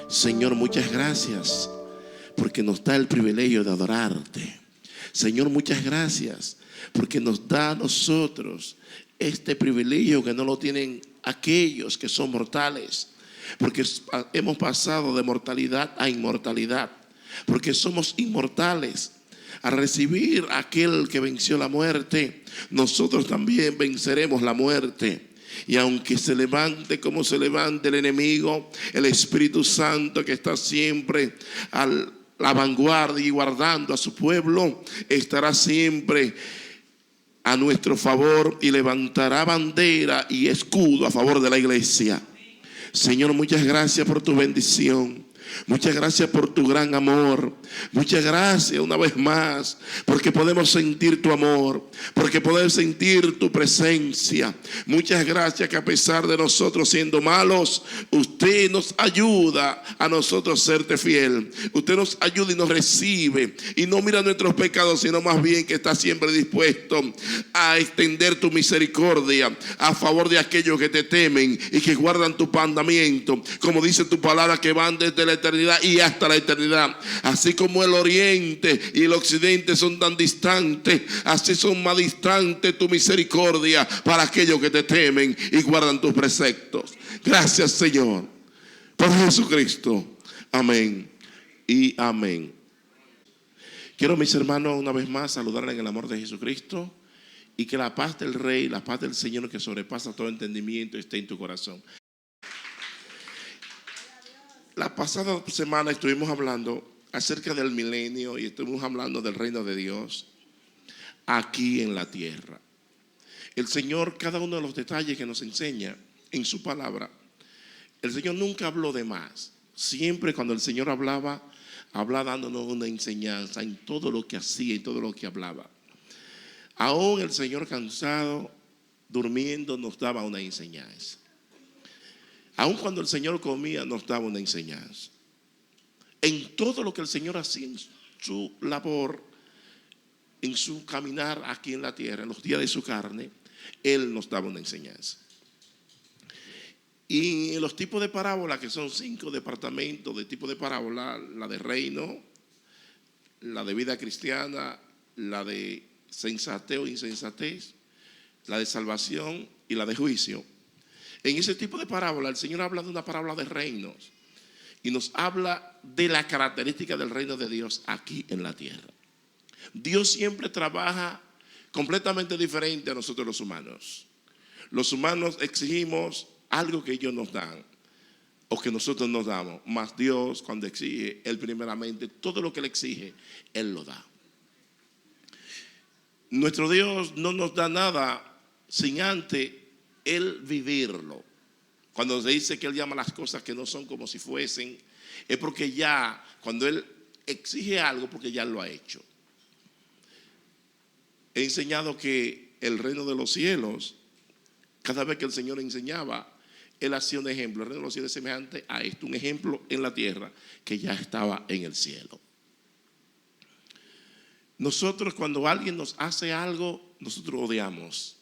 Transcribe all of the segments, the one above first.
Señor, muchas gracias porque nos da el privilegio de adorarte. Señor, muchas gracias porque nos da a nosotros este privilegio que no lo tienen aquellos que son mortales, porque hemos pasado de mortalidad a inmortalidad, porque somos inmortales. Al recibir a aquel que venció la muerte, nosotros también venceremos la muerte. Y aunque se levante como se levante el enemigo, el Espíritu Santo, que está siempre a la vanguardia y guardando a su pueblo, estará siempre a nuestro favor y levantará bandera y escudo a favor de la iglesia. Señor, muchas gracias por tu bendición. Muchas gracias por tu gran amor. Muchas gracias una vez más porque podemos sentir tu amor, porque podemos sentir tu presencia. Muchas gracias que a pesar de nosotros siendo malos, usted nos ayuda a nosotros serte fiel. Usted nos ayuda y nos recibe y no mira nuestros pecados, sino más bien que está siempre dispuesto a extender tu misericordia a favor de aquellos que te temen y que guardan tu mandamiento, como dice tu palabra, que van desde la eternidad y hasta la eternidad. Así como el oriente y el occidente son tan distantes, así son más distantes tu misericordia para aquellos que te temen y guardan tus preceptos. Gracias, Señor, por Jesucristo. Amén y amén. Quiero, mis hermanos, una vez más saludarles en el amor de Jesucristo y que la paz del Rey, la paz del Señor que sobrepasa todo entendimiento esté en tu corazón. La pasada semana estuvimos hablando acerca del milenio y estuvimos hablando del reino de Dios aquí en la tierra. El Señor, cada uno de los detalles que nos enseña en su palabra, el Señor nunca habló de más. Siempre cuando el Señor hablaba dándonos una enseñanza en todo lo que hacía y todo lo que hablaba. Aún el Señor cansado, durmiendo, nos daba una enseñanza. Aun cuando el Señor comía, nos daba una enseñanza. En todo lo que el Señor hacía en su labor, en su caminar aquí en la tierra, en los días de su carne, Él nos daba una enseñanza. Y en los tipos de parábola, que son 5 departamentos de tipo de parábola: la de reino, la de vida cristiana, la de sensatez o insensatez, la de salvación y la de juicio. En ese tipo de parábola, el Señor habla de una parábola de reinos y nos habla de la característica del reino de Dios aquí en la tierra. Dios siempre trabaja completamente diferente a nosotros los humanos. Los humanos exigimos algo que ellos nos dan o que nosotros nos damos, mas Dios, cuando exige, Él primeramente, todo lo que Él exige, Él lo da. Nuestro Dios no nos da nada sin antes Él vivirlo. Cuando se dice que Él llama las cosas que no son como si fuesen, es porque ya, cuando Él exige algo, porque ya lo ha hecho. He enseñado que el reino de los cielos, cada vez que el Señor enseñaba, Él hacía un ejemplo. El reino de los cielos es semejante a esto, un ejemplo en la tierra que ya estaba en el cielo. Nosotros, cuando alguien nos hace algo, nosotros odiamos,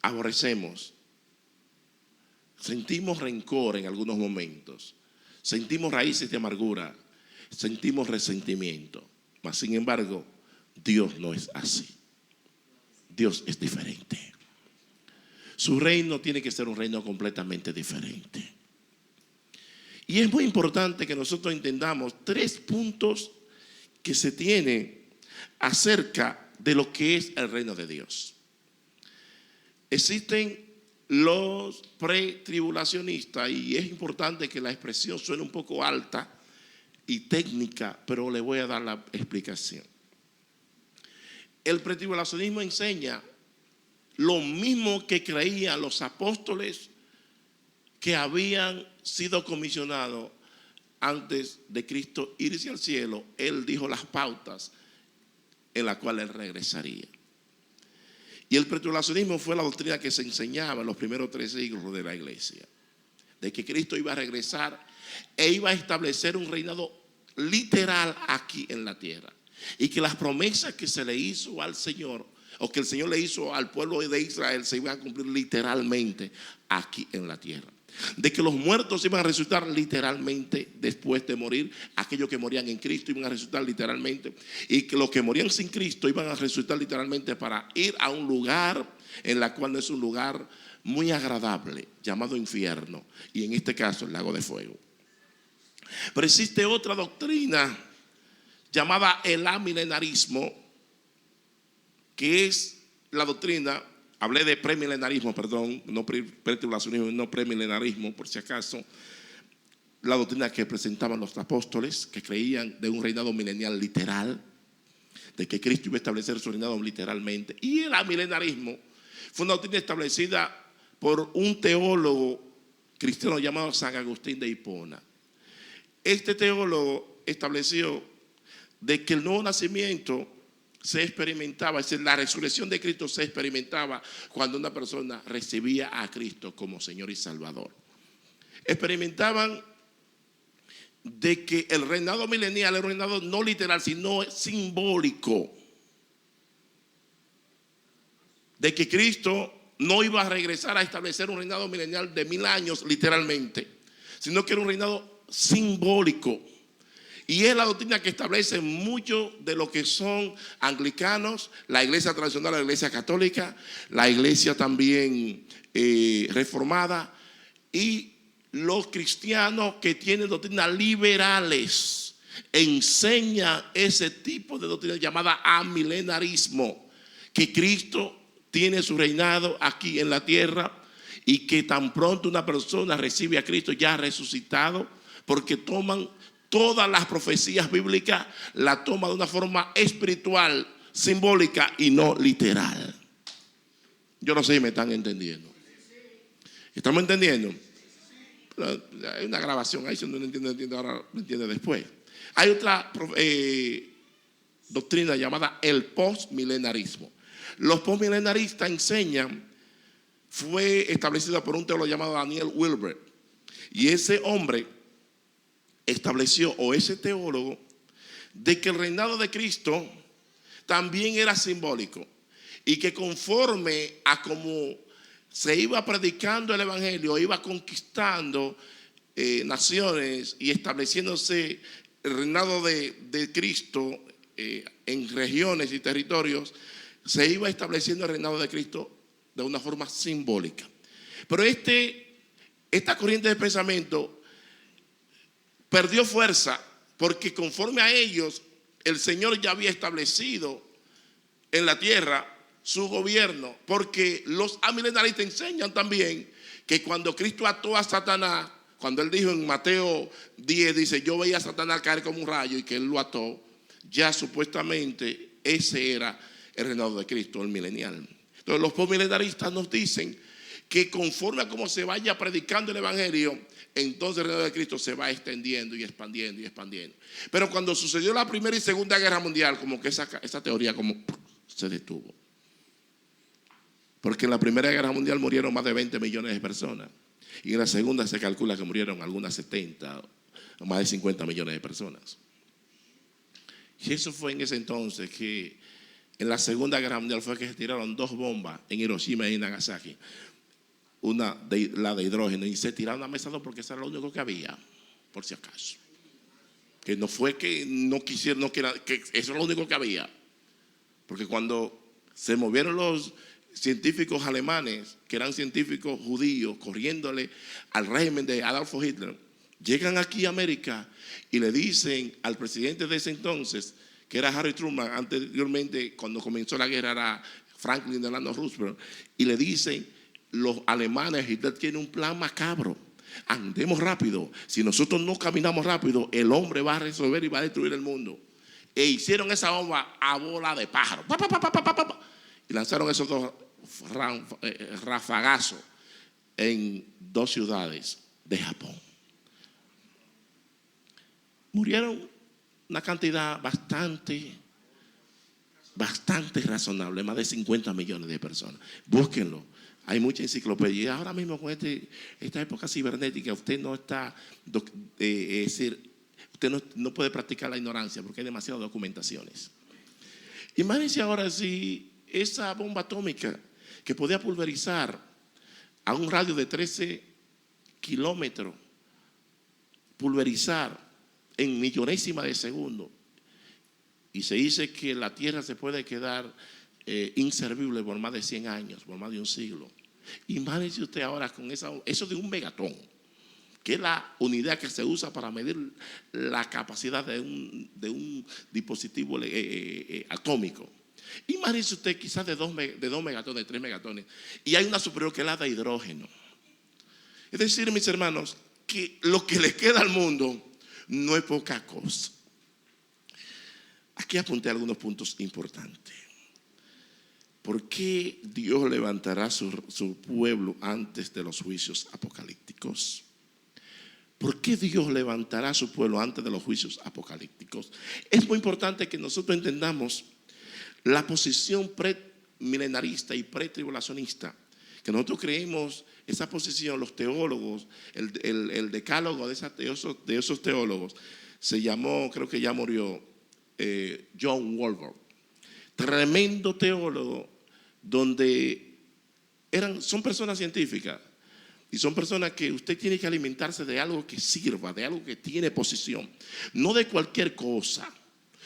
aborrecemos, sentimos rencor en algunos momentos, sentimos raíces de amargura, sentimos resentimiento. Mas sin embargo, Dios no es así. Dios es diferente. Su reino tiene que ser un reino completamente diferente. Y es muy importante que nosotros entendamos 3 puntos que se tiene acerca de lo que es el reino de Dios. Existen los pretribulacionistas, y es importante que la expresión suene un poco alta y técnica, pero le voy a dar la explicación. El pretribulacionismo enseña lo mismo que creían los apóstoles que habían sido comisionados antes de Cristo irse al cielo. Él dijo las pautas en las cuales Él regresaría. Y el pretribulacionismo fue la doctrina que se enseñaba en los primeros 3 siglos de la iglesia, de que Cristo iba a regresar e iba a establecer un reinado literal aquí en la tierra, y que las promesas que se le hizo al Señor, o que el Señor le hizo al pueblo de Israel, se iban a cumplir literalmente aquí en la tierra. de que los muertos iban a resucitar literalmente después de morir, aquellos que morían en Cristo iban a resucitar literalmente, y que los que morían sin Cristo iban a resucitar literalmente para ir a un lugar en la cual no es un lugar muy agradable, llamado infierno, y en este caso el lago de fuego. Pero existe otra doctrina llamada el amilenarismo, que es la doctrina, hablé de premilenarismo, perdón, no pretribulacionismo, no premilenarismo, por si acaso, la doctrina que presentaban los apóstoles, que creían de un reinado milenial literal, de que Cristo iba a establecer su reinado literalmente. Y el amilenarismo fue una doctrina establecida por un teólogo cristiano llamado San Agustín de Hipona. Este teólogo estableció de que el nuevo nacimiento se experimentaba, es decir, la resurrección de Cristo se experimentaba cuando una persona recibía a Cristo como Señor y Salvador. Experimentaban de que el reinado milenial era un reinado no literal, sino simbólico. De que Cristo no iba a regresar a establecer un reinado milenial de 1000 años literalmente, sino que era un reinado simbólico. Y es la doctrina que establece mucho de lo que son anglicanos, la iglesia tradicional, la iglesia católica, la iglesia también reformada, y los cristianos que tienen doctrinas liberales enseñan ese tipo de doctrina llamada amilenarismo, que Cristo tiene su reinado aquí en la tierra y que tan pronto una persona recibe a Cristo ya resucitado, porque toman todas las profecías bíblicas, la toma de una forma espiritual, simbólica y no literal. Yo no sé si me están entendiendo. ¿Estamos entendiendo? Hay una grabación ahí, si no entiende ahora, lo entiende después. Hay otra doctrina llamada el postmilenarismo. Los postmilenaristas enseñan, fue establecida por un teólogo llamado Daniel Wilbert, y ese hombre estableció, o ese teólogo, de que el reinado de Cristo también era simbólico y que conforme a como se iba predicando el evangelio, iba conquistando naciones y estableciéndose el reinado de Cristo en regiones y territorios, se iba estableciendo el reinado de Cristo de una forma simbólica. Pero esta corriente de pensamiento perdió fuerza porque conforme a ellos el Señor ya había establecido en la tierra su gobierno, porque los amilenaristas enseñan también que cuando Cristo ató a Satanás, cuando él dijo en Mateo 10, dice, yo veía a Satanás caer como un rayo, y que él lo ató, ya supuestamente ese era el reinado de Cristo, el milenial. Entonces los postmilenaristas nos dicen que conforme a cómo se vaya predicando el evangelio, entonces el reinado de Cristo se va extendiendo y expandiendo y expandiendo. Pero cuando sucedió la Primera y Segunda Guerra Mundial, como que esa teoría como se detuvo. Porque en la Primera Guerra Mundial murieron más de 20 millones de personas. Y en la Segunda se calcula que murieron algunas 70 o más de 50 millones de personas. Y eso fue en ese entonces que en la Segunda Guerra Mundial fue que se tiraron 2 bombas en Hiroshima y Nagasaki. Una la de hidrógeno, y se tiraron a mesa 2 porque eso era lo único que había, por si acaso. Que no fue que no quisieron, que eso era lo único que había. Porque cuando se movieron los científicos alemanes, que eran científicos judíos, corriéndole al régimen de Adolf Hitler, llegan aquí a América y le dicen al presidente de ese entonces, que era Harry Truman, anteriormente cuando comenzó la guerra era Franklin Delano Roosevelt, y le dicen los alemanes, Hitler tiene un plan macabro, andemos rápido, si nosotros no caminamos rápido, el hombre va a resolver y va a destruir el mundo. E hicieron esa bomba a bola de pájaro, y lanzaron esos 2 rafagazos en 2 ciudades de Japón. Murieron una cantidad bastante razonable, más de 50 millones de personas. Búsquenlo. Hay mucha enciclopedia. Ahora mismo con esta época cibernética, usted no está, es decir, usted no puede practicar la ignorancia porque hay demasiadas documentaciones. Imagínense ahora si esa bomba atómica que podía pulverizar a un radio de 13 kilómetros, pulverizar en millonésima de segundo. Y se dice que la tierra se puede quedar inservible por más de 100 años, por más de un siglo. Imagínese usted ahora con eso de un megatón, que es la unidad que se usa para medir la capacidad de un dispositivo atómico. Imagínese usted quizás de 2 megatones, 3 megatones, y hay una superior que es la de hidrógeno. Es decir, mis hermanos, que lo que le queda al mundo no es poca cosa. Aquí apunté algunos puntos importantes. ¿Por qué Dios levantará su pueblo antes de los juicios apocalípticos? ¿Por qué Dios levantará a su pueblo antes de los juicios apocalípticos? Es muy importante que nosotros entendamos la posición premilenarista y pretribulacionista, que nosotros creemos esa posición. Los teólogos, el decálogo de esos teólogos se llamó, creo que ya murió, John Walvoord, tremendo teólogo, donde son personas científicas y son personas que usted tiene que alimentarse de algo que sirva, de algo que tiene posición, no de cualquier cosa.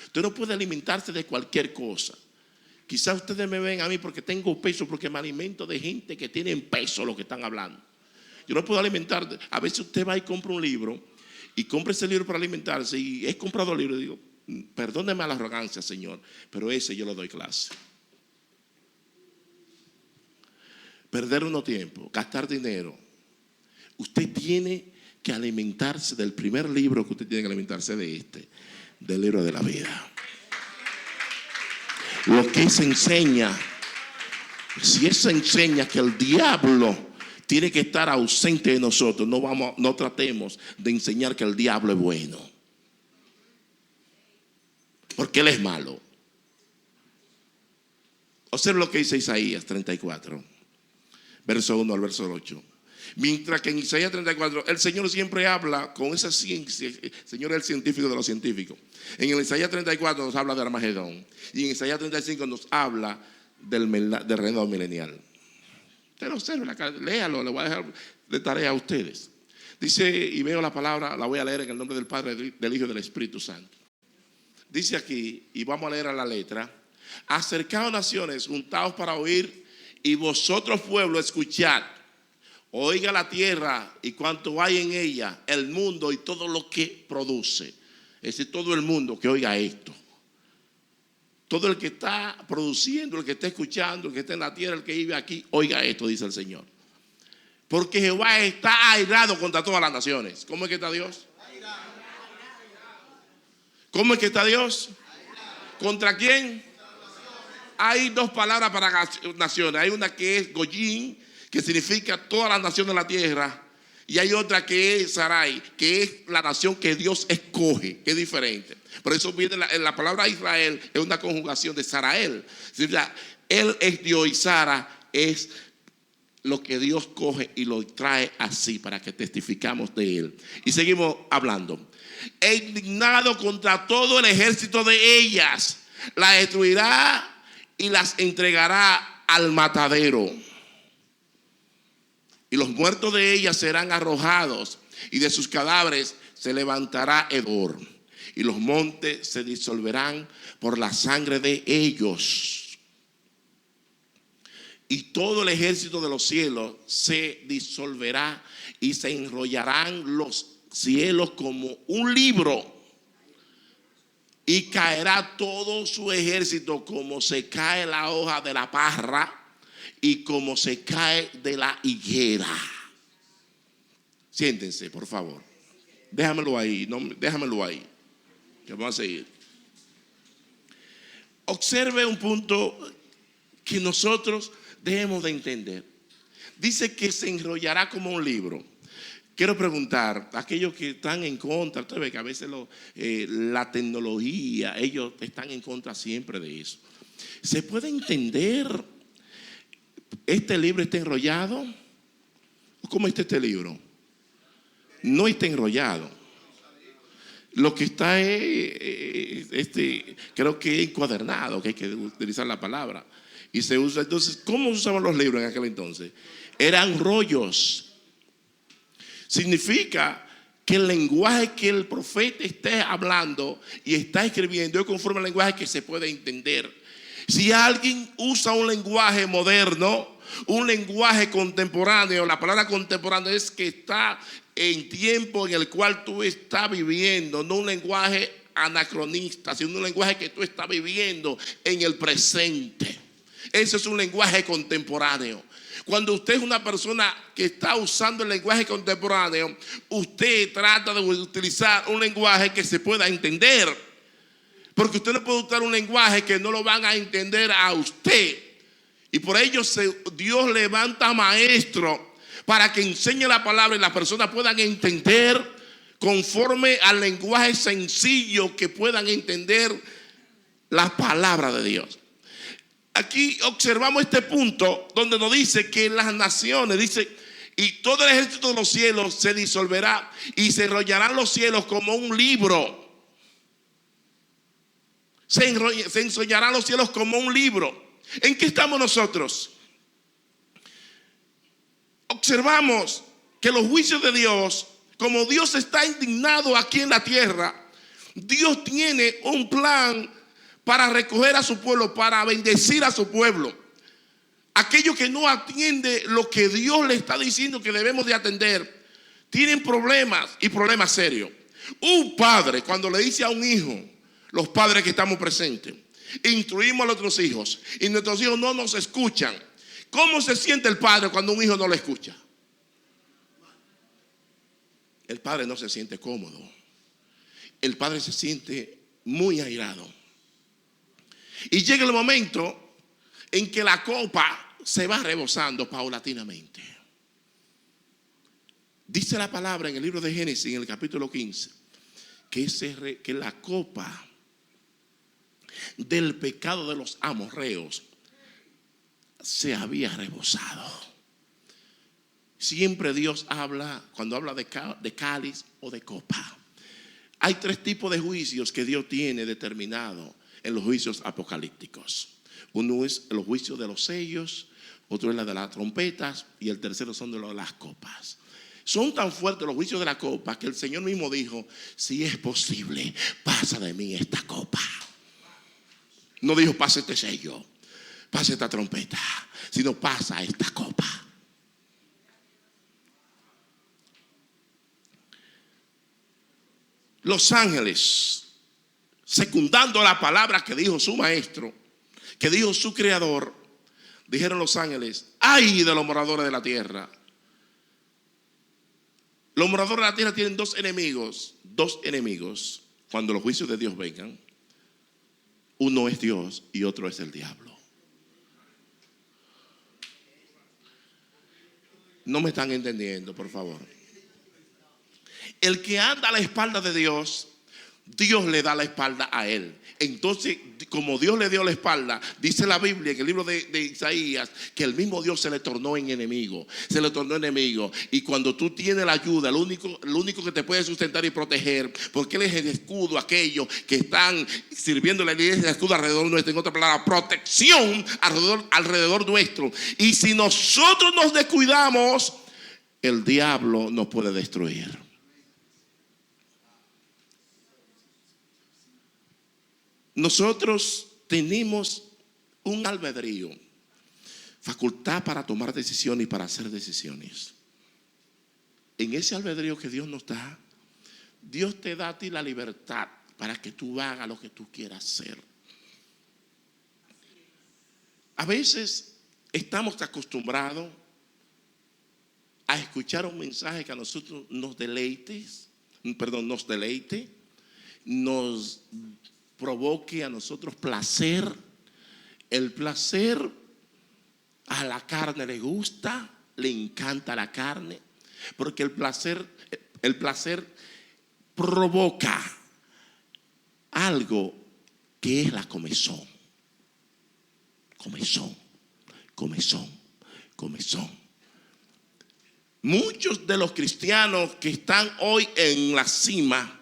Usted no puede alimentarse de cualquier cosa. Quizás ustedes me ven a mí porque tengo peso, porque me alimento de gente que tiene peso lo que están hablando. Yo no puedo alimentar. A veces usted va y compra un libro y compra ese libro para alimentarse, y he comprado el libro y digo, perdóneme la arrogancia, Señor, pero ese yo le doy clase. Perder uno tiempo, gastar dinero. Usted tiene que alimentarse del primer libro que usted tiene que alimentarse, del libro de la vida. Lo que se enseña, si eso enseña que el diablo tiene que estar ausente de nosotros, no tratemos de enseñar que el diablo es bueno, porque él es malo. Observe lo que dice Isaías 34, verso 1 al verso 8. Mientras que en Isaías 34 el Señor siempre habla con esa ciencia. El Señor es el científico de los científicos. En el Isaías 34 nos habla de Armagedón, y en Isaías 35 nos habla del reino milenial. Usted lo observa, léalo, le voy a dejar de tarea a ustedes. Dice, y veo la palabra, la voy a leer en el nombre del Padre, del Hijo y del Espíritu Santo. Dice aquí, y vamos a leer a la letra: acercaos naciones, juntaos para oír, y vosotros pueblos escuchad. Oiga la tierra y cuanto hay en ella, el mundo y todo lo que produce. Es decir, todo el mundo que oiga esto. Todo el que está produciendo, el que está escuchando, el que está en la tierra, el que vive aquí, oiga esto, dice el Señor. Porque Jehová está airado contra todas las naciones. ¿Cómo es que está Dios? ¿Cómo es que está Dios? ¿Contra quién? Hay dos palabras para naciones. Hay una que es Goyim, que significa todas las naciones de la tierra, y hay otra que es Sarai, que es la nación que Dios escoge, que es diferente. Por eso viene la palabra Israel, es una conjugación de Sarael. Él es Dios y Sara es lo que Dios coge y lo trae así para que testificamos de él. Y seguimos hablando. E indignado contra todo el ejército de ellas, la destruirá y las entregará al matadero. Y los muertos de ellas serán arrojados, y de sus cadáveres se levantará hedor, y los montes se disolverán por la sangre de ellos. Y todo el ejército de los cielos se disolverá, y se enrollarán los cielos como un libro, y caerá todo su ejército como se cae la hoja de la parra, y como se cae de la higuera. Siéntense, por favor. Déjamelo ahí, déjamelo ahí, que vamos a seguir. Observe un punto que nosotros debemos de entender. Dice que se enrollará como un libro. Quiero preguntar, aquellos que están en contra, usted ve que a veces la tecnología, ellos están en contra siempre de eso. ¿Se puede entender este libro está enrollado? ¿Cómo está este libro? No está enrollado. Lo que está es, creo que es encuadernado, que hay que utilizar la palabra. Y se usa, entonces, ¿cómo usaban los libros en aquel entonces? Eran rollos. Significa que el lenguaje que el profeta esté hablando y está escribiendo es conforme al lenguaje que se puede entender. Si alguien usa un lenguaje moderno, un lenguaje contemporáneo, la palabra contemporáneo es que está en tiempo en el cual tú estás viviendo, no un lenguaje anacronista, sino un lenguaje que tú estás viviendo en el presente. Ese es un lenguaje contemporáneo. Cuando usted es una persona que está usando el lenguaje contemporáneo, usted trata de utilizar un lenguaje que se pueda entender. Porque usted no puede usar un lenguaje que no lo van a entender a usted. Y por ello Dios levanta maestros para que enseñe la palabra y las personas puedan entender conforme al lenguaje sencillo, que puedan entender la palabra de Dios. Aquí observamos este punto donde nos dice que las naciones, dice, y todo el ejército de los cielos se disolverá y se enrollarán los cielos como un libro. Se enrollarán los cielos como un libro. ¿En qué estamos nosotros? Observamos que los juicios de Dios, como Dios está indignado aquí en la tierra, Dios tiene un plan para recoger a su pueblo, para bendecir a su pueblo. Aquellos que no atienden lo que Dios le está diciendo que debemos de atender, tienen problemas y problemas serios. Un padre, cuando le dice a un hijo, los padres que estamos presentes, instruimos a nuestros hijos y nuestros hijos no nos escuchan, ¿cómo se siente el padre cuando un hijo no lo escucha? El padre no se siente cómodo. El padre se siente muy airado. Y llega el momento en que la copa se va rebosando paulatinamente. Dice la palabra en el libro de Génesis, en el capítulo 15, que la copa del pecado de los amorreos se había rebosado. Siempre Dios habla, cuando habla de cáliz o de copa. Hay tres tipos de juicios que Dios tiene determinado en los juicios apocalípticos. Uno es el juicio de los sellos, otro es la de las trompetas y el tercero son de las copas. Son tan fuertes los juicios de la copa que el Señor mismo dijo, si es posible, pasa de mí esta copa. No dijo pasa este sello, pasa esta trompeta, sino pasa esta copa. Los ángeles, secundando la palabra que dijo su maestro, que dijo su creador, dijeron los ángeles, ay de los moradores de la tierra. Los moradores de la tierra tienen dos enemigos cuando los juicios de Dios vengan. Uno es Dios y otro es el diablo. No me están entendiendo, por favor. El que anda a la espalda de Dios, Dios le da la espalda a él. Entonces, como Dios le dio la espalda, dice la Biblia en el libro de Isaías, que el mismo Dios se le tornó en enemigo. Se le tornó enemigo. Y cuando tú tienes la ayuda, lo único que te puede sustentar y proteger, porque Él es el escudo, aquellos que están sirviéndole, Él es el escudo alrededor nuestro. En otra palabra, protección alrededor nuestro. Y si nosotros nos descuidamos, el diablo nos puede destruir. Nosotros tenemos un albedrío, facultad para tomar decisiones y para hacer decisiones. En ese albedrío que Dios nos da, Dios te da a ti la libertad para que tú hagas lo que tú quieras hacer. A veces estamos acostumbrados a escuchar un mensaje que a nosotros nos deleite, nos provoque a nosotros placer. El placer a la carne le gusta, le encanta la carne, porque el placer provoca algo que es la comezón. Muchos de los cristianos que están hoy en la cima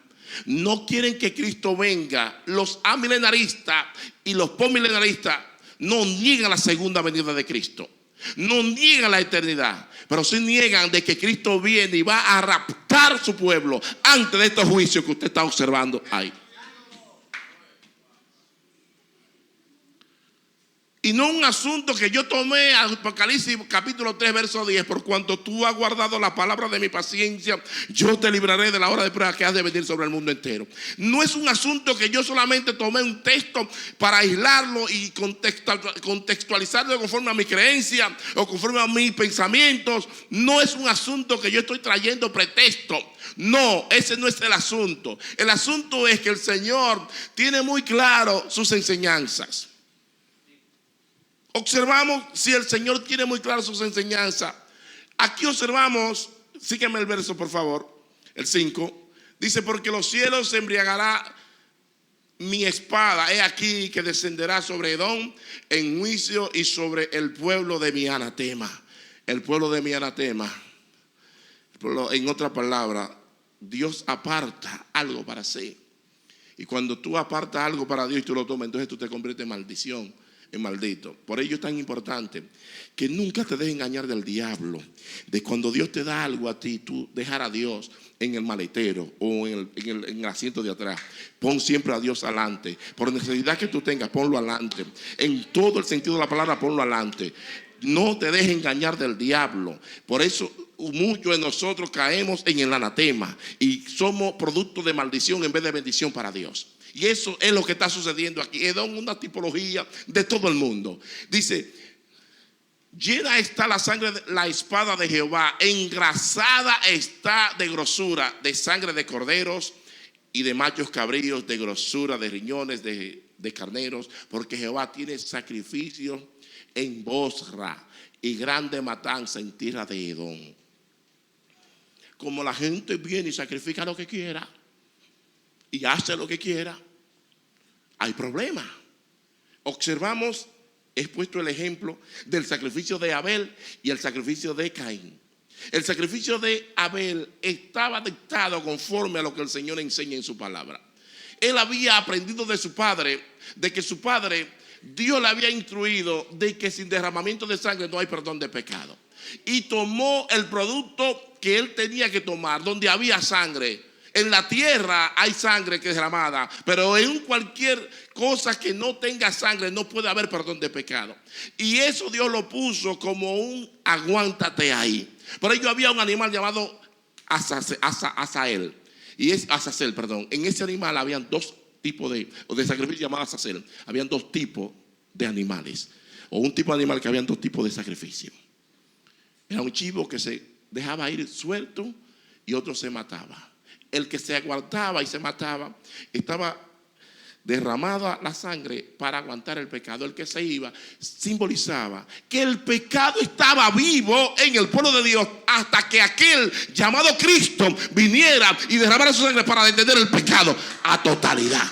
no quieren que Cristo venga. Los amilenaristas y los postmilenaristas no niegan la segunda venida de Cristo. No niegan la eternidad, pero sí niegan de que Cristo viene y va a raptar su pueblo antes de estos juicios que usted está observando ahí. Y no un asunto que yo tomé Apocalipsis capítulo 3 verso 10. Por cuanto tú has guardado la palabra de mi paciencia, yo te libraré de la hora de prueba que has de venir sobre el mundo entero. No es un asunto que yo solamente tomé un texto para aislarlo y contextualizarlo conforme a mi creencia o conforme a mis pensamientos. No es un asunto que yo estoy trayendo pretexto. No, ese no es el asunto. El asunto es que el Señor tiene muy claro sus enseñanzas. Observamos si el Señor tiene muy claro sus enseñanzas. Aquí observamos, sígueme el verso por favor, el 5. Dice, porque los cielos se embriagará mi espada. He aquí que descenderá sobre Edom en juicio y sobre el pueblo de mi anatema. El pueblo de mi anatema. En otra palabra, Dios aparta algo para sí. Y cuando tú apartas algo para Dios y tú lo tomas, entonces tú te conviertes en maldición. Maldito. Por ello es tan importante que nunca te dejes engañar del diablo. De cuando Dios te da algo a ti, tú dejar a Dios en el maletero o en el asiento de atrás. Pon siempre a Dios adelante. Por necesidad que tú tengas, ponlo adelante. En todo el sentido de la palabra, ponlo adelante. No te dejes engañar del diablo. Por eso muchos de nosotros caemos en el anatema y somos producto de maldición en vez de bendición para Dios. Y eso es lo que está sucediendo aquí. Es una tipología de todo el mundo. Dice, llena está la sangre, la espada de Jehová, engrasada está de grosura, de sangre de corderos y de machos cabríos, de grosura, de riñones, de carneros, porque Jehová tiene sacrificio en Bosra y grande matanza en tierra de Edom. Como la gente viene y sacrifica lo que quiera y hace lo que quiera, hay problema. Observamos, he puesto el ejemplo del sacrificio de Abel y el sacrificio de Caín. El sacrificio de Abel estaba dictado conforme a lo que el Señor enseña en su palabra. Él había aprendido de su padre, de que su padre, Dios le había instruido de que sin derramamiento de sangre no hay perdón de pecado. Y tomó el producto que él tenía que tomar, donde había sangre. En la tierra hay sangre que es derramada, pero en cualquier cosa que no tenga sangre no puede haber perdón de pecado. Y eso Dios lo puso como un aguántate ahí. Por ello había un animal llamado Azazel. Y es Azazel, perdón. En ese animal habían dos tipos de sacrificio llamado Azazel. Habían dos tipos de animales. O un tipo de animal que habían dos tipos de sacrificio. Era un chivo que se dejaba ir suelto y otro se mataba. El que se aguantaba y se mataba, estaba derramada la sangre para aguantar el pecado. El que se iba simbolizaba que el pecado estaba vivo en el pueblo de Dios hasta que aquel llamado Cristo viniera y derramara su sangre para detener el pecado a totalidad.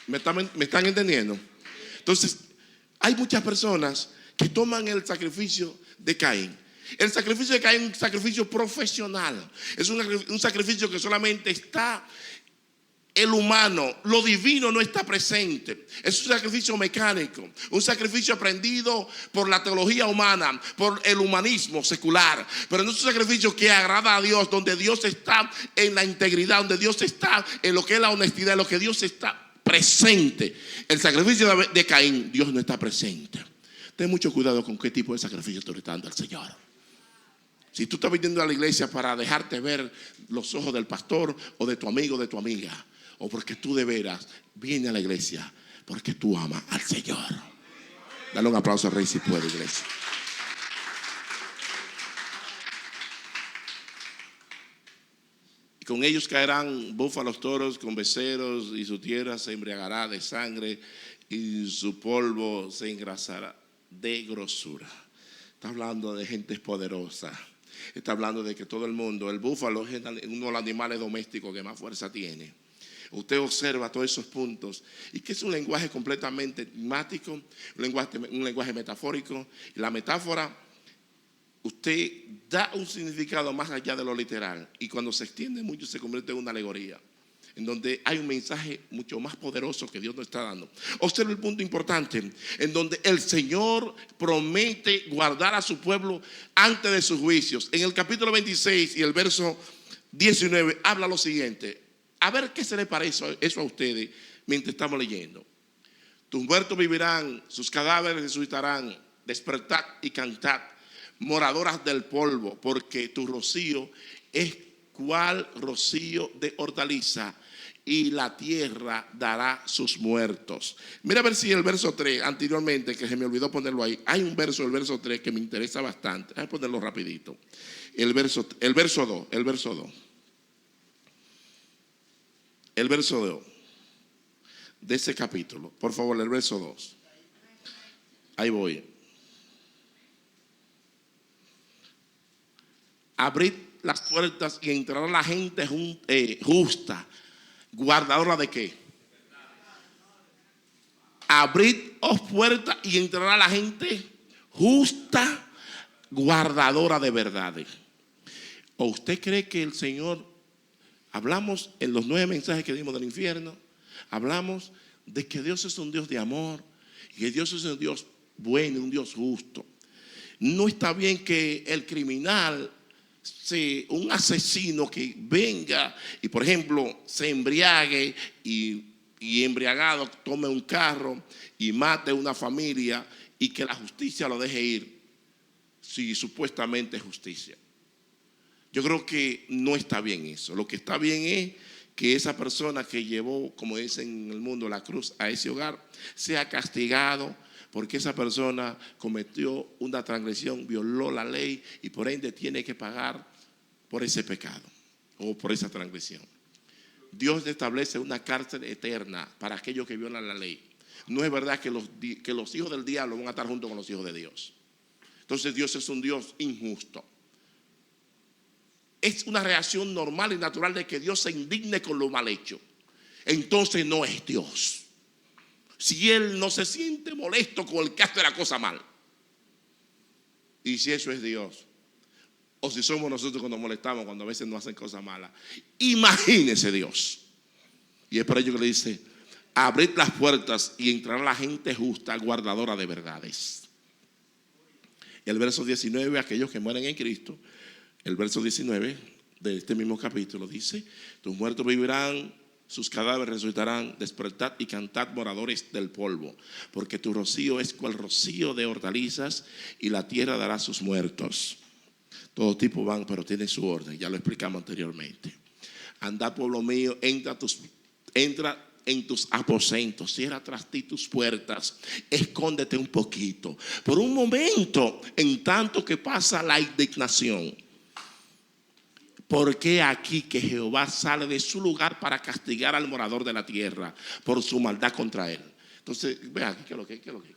¿Me están entendiendo? Entonces, hay muchas personas que toman el sacrificio de Caín. El sacrificio de Caín es un sacrificio profesional. Es un sacrificio que solamente está el humano, lo divino no está presente. Es un sacrificio mecánico, un sacrificio aprendido por la teología humana, por el humanismo secular. Pero no es un sacrificio que agrada a Dios, donde Dios está en la integridad, donde Dios está en lo que es la honestidad, en lo que Dios está presente. El sacrificio de Caín, Dios no está presente. Ten mucho cuidado con qué tipo de sacrificio tú le estás dando al Señor. Si tú estás viniendo a la iglesia para dejarte ver los ojos del pastor o de tu amigo o de tu amiga, o porque tú de veras vienes a la iglesia porque tú amas al Señor. Dale un aplauso al Rey si puede, iglesia. Y con ellos caerán búfalos, toros, con becerros, y su tierra se embriagará de sangre y su polvo se engrasará de grosura. Está hablando de gente poderosa. Está hablando de que todo el mundo, el búfalo es uno de los animales domésticos que más fuerza tiene. Usted observa todos esos puntos y que es un lenguaje completamente enigmático, un lenguaje metafórico. Y la metáfora, usted da un significado más allá de lo literal, y cuando se extiende mucho se convierte en una alegoría. en donde hay un mensaje mucho más poderoso que Dios nos está dando. Observe el punto importante, en donde el Señor promete guardar a su pueblo antes de sus juicios. En el capítulo 26 y el verso 19 habla lo siguiente. A ver qué se le parece eso a ustedes mientras estamos leyendo. Tus muertos vivirán, sus cadáveres resucitarán, despertad y cantad, moradoras del polvo, porque tu rocío es cual rocío de hortaliza, y la tierra dará sus muertos. Mira a ver si el verso 3, anteriormente, que se me olvidó ponerlo ahí, hay un verso, el verso 3, que me interesa bastante. Voy a ponerlo rapidito. El verso 2. El verso 2 de ese capítulo. Por favor, el verso 2. Ahí voy. Abrid las puertas y entrará la gente justa. ¿Guardadora de qué? Abrid puertas y entrará la gente justa, guardadora de verdades. ¿O usted cree que el Señor, hablamos en los 9 mensajes que dimos del infierno, hablamos de que Dios es un Dios de amor y que Dios es un Dios bueno, un Dios justo? No está bien que el criminal, un asesino que venga y, por ejemplo, se embriague y embriagado tome un carro y mate a una familia y que la justicia lo deje ir, si supuestamente es justicia. Yo creo que no está bien eso. Lo que está bien es que esa persona que llevó, como dicen en el mundo, la cruz a ese hogar, sea castigado, porque esa persona cometió una transgresión, violó la ley y por ende tiene que pagar por ese pecado o por esa transgresión. Dios establece una cárcel eterna para aquellos que violan la ley. No es verdad que los hijos del diablo van a estar junto con los hijos de Dios. Entonces Dios es un Dios injusto. Es una reacción normal y natural de que Dios se indigne con lo mal hecho. Entonces no es Dios. Si Él no se siente molesto con el que hace la cosa mal. Y si eso es Dios, o si somos nosotros cuando molestamos, cuando a veces nos hacen cosas malas, imagínese Dios. Y es por ello que le dice: abrid las puertas y entrará la gente justa, guardadora de verdades. El verso 19, aquellos que mueren en Cristo, el verso 19 de este mismo capítulo dice: tus muertos vivirán, sus cadáveres resucitarán, despertad y cantad, moradores del polvo, porque tu rocío es cual rocío de hortalizas, y la tierra dará sus muertos. Todo tipo van, pero tiene su orden, ya lo explicamos anteriormente. Andad, pueblo mío, entra en tus aposentos, cierra tras ti tus puertas, escóndete un poquito, por un momento, en tanto que pasa la indignación. Porque aquí que Jehová sale de su lugar para castigar al morador de la tierra por su maldad contra él. Entonces, vean aquí, ¿qué es lo que?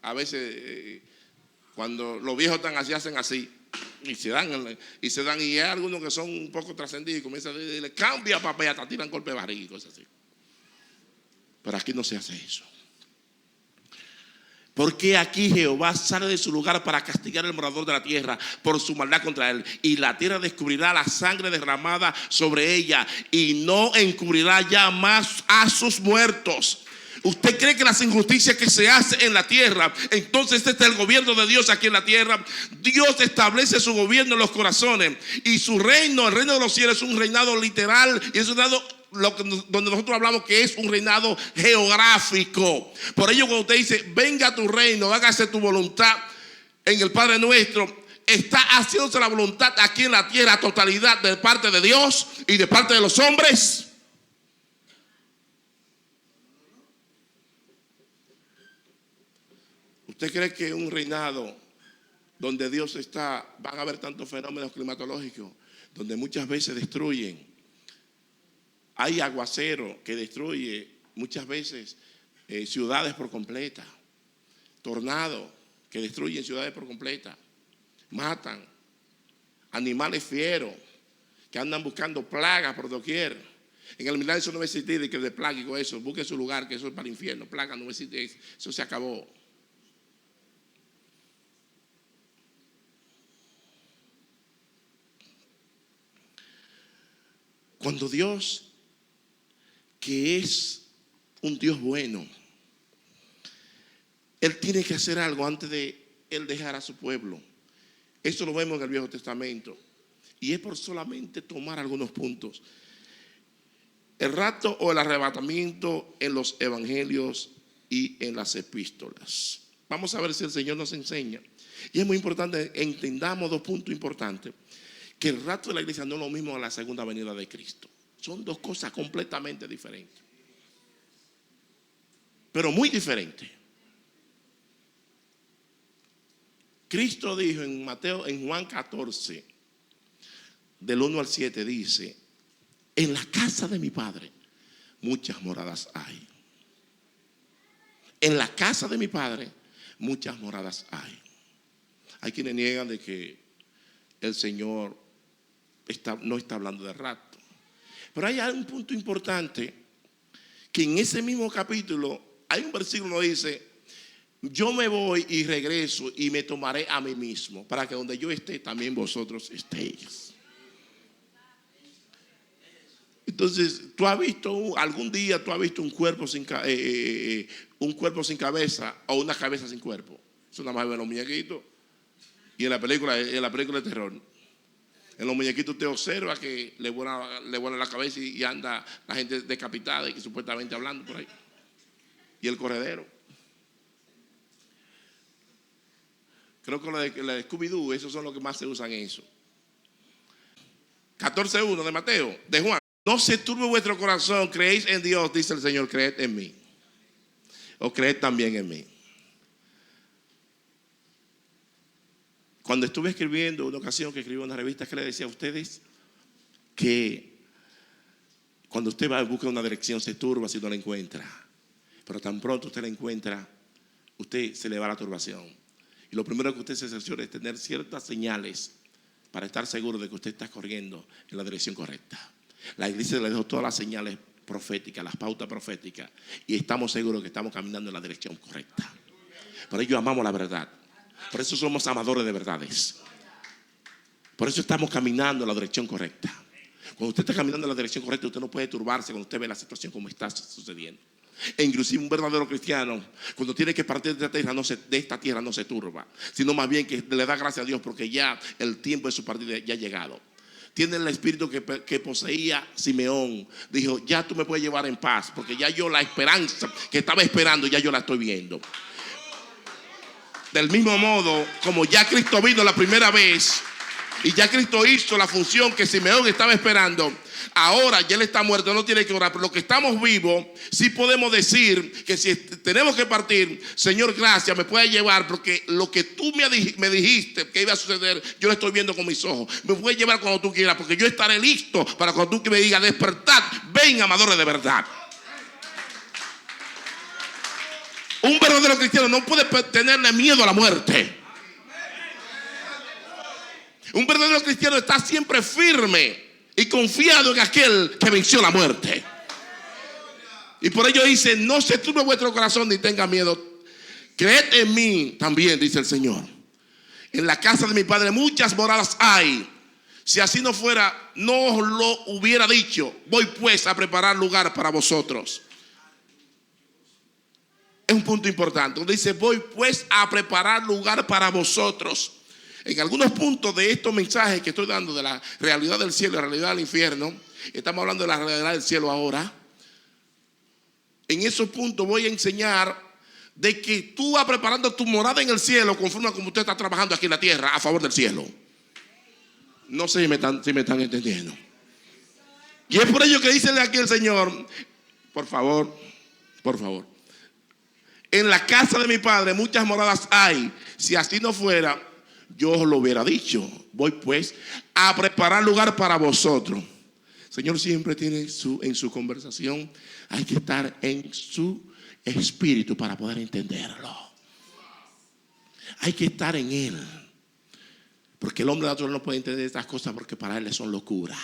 A veces, cuando los viejos están así, hacen así. Y se dan, y hay algunos que son un poco trascendidos y comienzan a decirle: cambia papel, hasta tiran golpe de barriga y cosas así. Pero aquí no se hace eso. Porque aquí Jehová sale de su lugar para castigar al morador de la tierra por su maldad contra él. Y la tierra descubrirá la sangre derramada sobre ella y no encubrirá ya más a sus muertos. ¿Usted cree que las injusticias que se hacen en la tierra, entonces este es el gobierno de Dios aquí en la tierra? Dios establece su gobierno en los corazones y su reino, el reino de los cielos, es un reinado literal y es un reinado donde nosotros hablamos que es un reinado geográfico. Por ello, cuando usted dice: venga tu reino, hágase tu voluntad en el Padre nuestro, está haciéndose la voluntad aquí en la tierra, totalidad de parte de Dios y de parte de los hombres. ¿Usted cree que un reinado donde Dios está, van a haber tantos fenómenos climatológicos, donde muchas veces destruyen? Hay aguacero que destruye muchas veces ciudades por completa. Tornado que destruyen ciudades por completa. Matan animales fieros que andan buscando plagas por doquier. En el milagro eso no va a existir de que de plaga y eso. Busque su lugar, que eso es para el infierno. Plaga no existe, eso se acabó. Cuando Dios, que es un Dios bueno, Él tiene que hacer algo antes de Él dejar a su pueblo. Eso lo vemos en el Viejo Testamento. Y es por solamente tomar algunos puntos. El rapto o el arrebatamiento en los evangelios y en las epístolas. Vamos a ver si el Señor nos enseña. Y es muy importante que entendamos dos puntos importantes. Que el rapto de la iglesia no es lo mismo a la segunda venida de Cristo. Son dos cosas completamente diferentes. Pero muy diferentes. Cristo dijo en Juan 14, del 1 al 7, dice: en la casa de mi Padre muchas moradas hay. En la casa de mi Padre muchas moradas hay. Hay quienes niegan de que el Señor no está hablando de rapto. Pero hay un punto importante, que en ese mismo capítulo hay un versículo que dice: yo me voy y regreso y me tomaré a mí mismo, para que donde yo esté también vosotros estéis. Entonces, algún día tú has visto un cuerpo sin cabeza o una cabeza sin cuerpo. Eso nada más ven los muñequitos. Y en la película de terror, en los muñequitos usted observa que le vuelan la cabeza y anda la gente decapitada y supuestamente hablando por ahí. Y el corredero. Creo que la de Scooby-Doo, esos son los que más se usan en eso. 14:1 de Mateo, de Juan. No se turbe vuestro corazón, creéis en Dios, dice el Señor, creed en mí. O creed también en mí. Cuando estuve escribiendo, una ocasión que escribí una revista, que le decía a ustedes que cuando usted va a buscar una dirección se turba si no la encuentra. Pero tan pronto usted la encuentra, usted se le va la turbación. Y lo primero que usted se cerciora es tener ciertas señales para estar seguro de que usted está corriendo en la dirección correcta. La iglesia le dejó todas las señales proféticas, las pautas proféticas, y estamos seguros que estamos caminando en la dirección correcta. Por ello amamos la verdad. Por eso somos amadores de verdades. Por eso estamos caminando en la dirección correcta. Cuando usted está caminando en la dirección correcta, usted no puede turbarse cuando usted ve la situación como está sucediendo. E inclusive un verdadero cristiano, cuando tiene que partir de esta tierra no se turba, sino más bien que le da gracias a Dios porque ya el tiempo de su partida ya ha llegado. Tiene el espíritu que poseía Simeón. Dijo: ya tú me puedes llevar en paz, porque ya yo la esperanza que estaba esperando, ya yo la estoy viendo. Del mismo modo, como ya Cristo vino la primera vez y ya Cristo hizo la función que Simeón estaba esperando, ahora ya él está muerto, no tiene que orar. Pero los que estamos vivos, sí podemos decir que si tenemos que partir, Señor, gracias, me puedes llevar, porque lo que tú me dijiste que iba a suceder, yo lo estoy viendo con mis ojos. Me puedes llevar cuando tú quieras, porque yo estaré listo para cuando tú me digas: despertad, ven, amadores de verdad. Un verdadero cristiano no puede tenerle miedo a la muerte. Un verdadero cristiano está siempre firme y confiado en aquel que venció la muerte. Y por ello dice: no se turbe vuestro corazón ni tenga miedo. Creed en mí también, dice el Señor. En la casa de mi Padre muchas moradas hay. Si así no fuera, no os lo hubiera dicho. Voy pues a preparar lugar para vosotros. Es un punto importante. Dice: voy pues a preparar lugar para vosotros. En algunos puntos de estos mensajes que estoy dando de la realidad del cielo y la realidad del infierno, estamos hablando de la realidad del cielo ahora. En esos puntos voy a enseñar de que tú vas preparando tu morada en el cielo conforme a como usted está trabajando aquí en la tierra a favor del cielo. No sé si me están entendiendo. Y es por ello que dice aquí el Señor: por favor, en la casa de mi Padre muchas moradas hay. Si así no fuera, yo os lo hubiera dicho. Voy pues a preparar lugar para vosotros. El Señor siempre tiene en su conversación, hay que estar en su espíritu para poder entenderlo. Hay que estar en Él. Porque el hombre natural no puede entender estas cosas, porque para él son locura.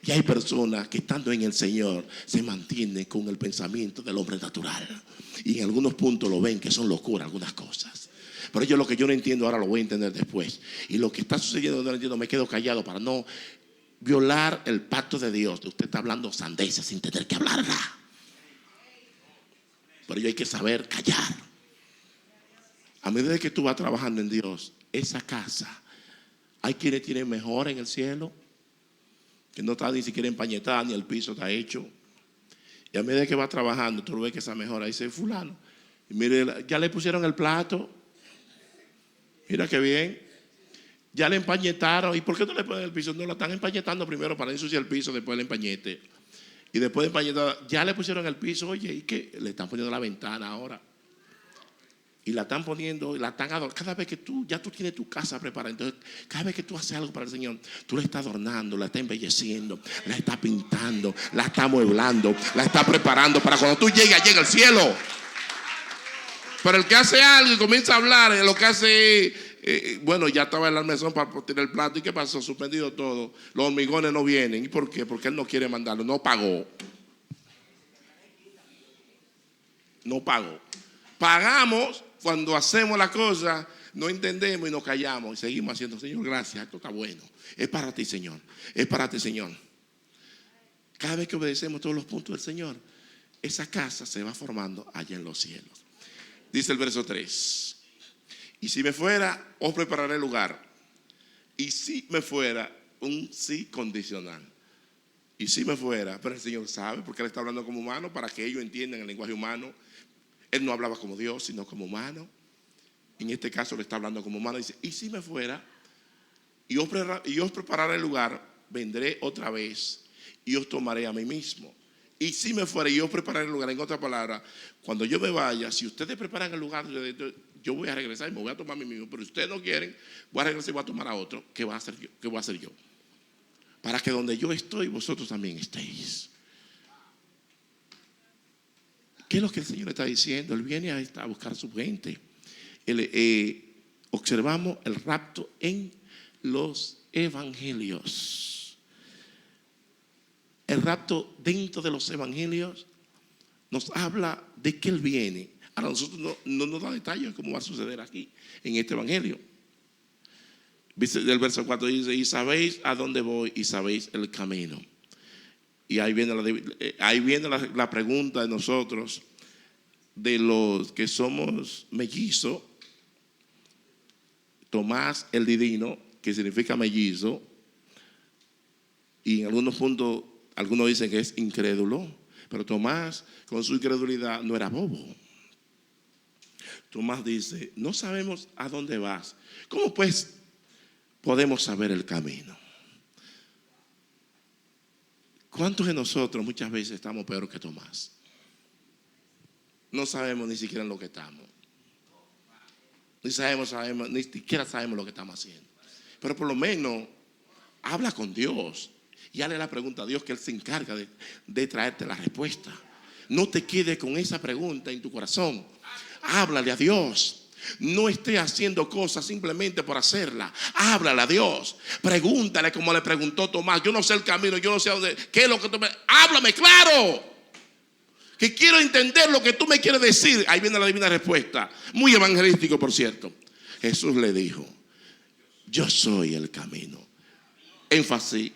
Y hay personas que estando en el Señor se mantienen con el pensamiento del hombre natural. Y en algunos puntos lo ven que son locura algunas cosas. Pero lo que yo no entiendo ahora lo voy a entender después. Y lo que está sucediendo no lo entiendo, me quedo callado para no violar el pacto de Dios. Usted está hablando sandeces sin tener que hablarla. Pero yo hay que saber callar. A medida que tú vas trabajando en Dios, esa casa, hay quienes tienen mejor en el cielo, que no está ni siquiera empañetada, ni el piso está hecho. Y a medida que va trabajando, tú ves que esa mejora. Dice fulano, y mire, ya le pusieron el plato. Mira qué bien. Ya le empañetaron. ¿Y por qué no le ponen el piso? No, la están empañetando primero para ensuciar el piso, después el empañete. Y después de empañetar, ya le pusieron el piso. Oye, ¿y qué? Le están poniendo la ventana ahora. Y la están poniendo, la están adornando. Cada vez que tú tienes tu casa preparada, entonces cada vez que tú haces algo para el Señor, tú la estás adornando, la estás embelleciendo, la estás pintando, la estás amueblando, la estás preparando para cuando tú llegues allí en el cielo. Pero el que hace algo y comienza a hablar, lo que hace, bueno, ya estaba el mesón para tirar el plato. ¿Y qué pasó? Suspendido todo. Los hormigones no vienen. ¿Y por qué? Porque él no quiere mandarlo, no pagó. No pagó. Pagamos cuando hacemos la cosa, no entendemos y nos callamos y seguimos haciendo. Señor, gracias, esto está bueno. Es para ti, Señor. Es para ti, Señor. Cada vez que obedecemos todos los puntos del Señor, esa casa se va formando allá en los cielos. Dice el verso 3. Y si me fuera, os prepararé lugar. Y si me fuera, un sí condicional. Y si me fuera, pero el Señor sabe, porque Él está hablando como humano, para que ellos entiendan el lenguaje humano. Él no hablaba como Dios, sino como humano. En este caso le está hablando como humano. Dice, y si me fuera, y os prepararé el lugar, vendré otra vez y os tomaré a mí mismo. Y si me fuera y os prepararé el lugar, en otra palabra, cuando yo me vaya, si ustedes preparan el lugar, yo voy a regresar y me voy a tomar a mí mismo. Pero si ustedes no quieren, voy a regresar y voy a tomar a otro. ¿Qué voy a hacer yo? ¿Qué voy a hacer yo? Para que donde yo estoy, vosotros también estéis. ¿Qué es lo que el Señor está diciendo? Él viene a buscar a su gente. Observamos el rapto en los evangelios. El rapto dentro de los evangelios nos habla de que Él viene. Ahora nosotros no nos da detalles de cómo va a suceder aquí, en este evangelio. El verso 4 dice, y sabéis a dónde voy y sabéis el camino. Y ahí viene la pregunta de nosotros, de los que somos mellizos. Tomás el Didino, que significa mellizo, y en algunos puntos, algunos dicen que es incrédulo, pero Tomás, con su incredulidad, no era bobo. Tomás dice, no sabemos a dónde vas. ¿Cómo pues podemos saber el camino? ¿Cuántos de nosotros muchas veces estamos peor que Tomás? No sabemos ni siquiera en lo que estamos. Ni siquiera sabemos lo que estamos haciendo. Pero por lo menos habla con Dios y hazle la pregunta a Dios, que Él se encarga de traerte la respuesta. No te quedes con esa pregunta en tu corazón. Háblale a Dios. No esté haciendo cosas simplemente por hacerla. Háblale a Dios. Pregúntale como le preguntó Tomás. Yo no sé el camino, yo no sé a dónde. ¿Qué es lo que tú me? Háblame claro, que quiero entender lo que tú me quieres decir. Ahí viene la divina respuesta. Muy evangelístico, por cierto. Jesús le dijo, yo soy el camino, énfasis,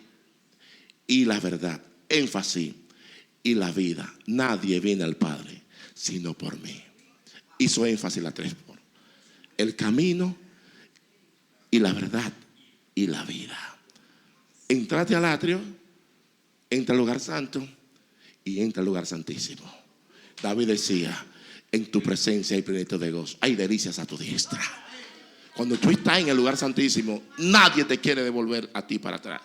y la verdad, énfasis, y la vida. Nadie viene al Padre sino por mí. Hizo énfasis la tres por. El camino y la verdad y la vida. Entrate al atrio, entra al lugar santo y entra al lugar santísimo. David decía, en tu presencia hay plenitud de gozo, hay delicias a tu diestra. Cuando tú estás en el lugar santísimo, nadie te quiere devolver a ti para atrás.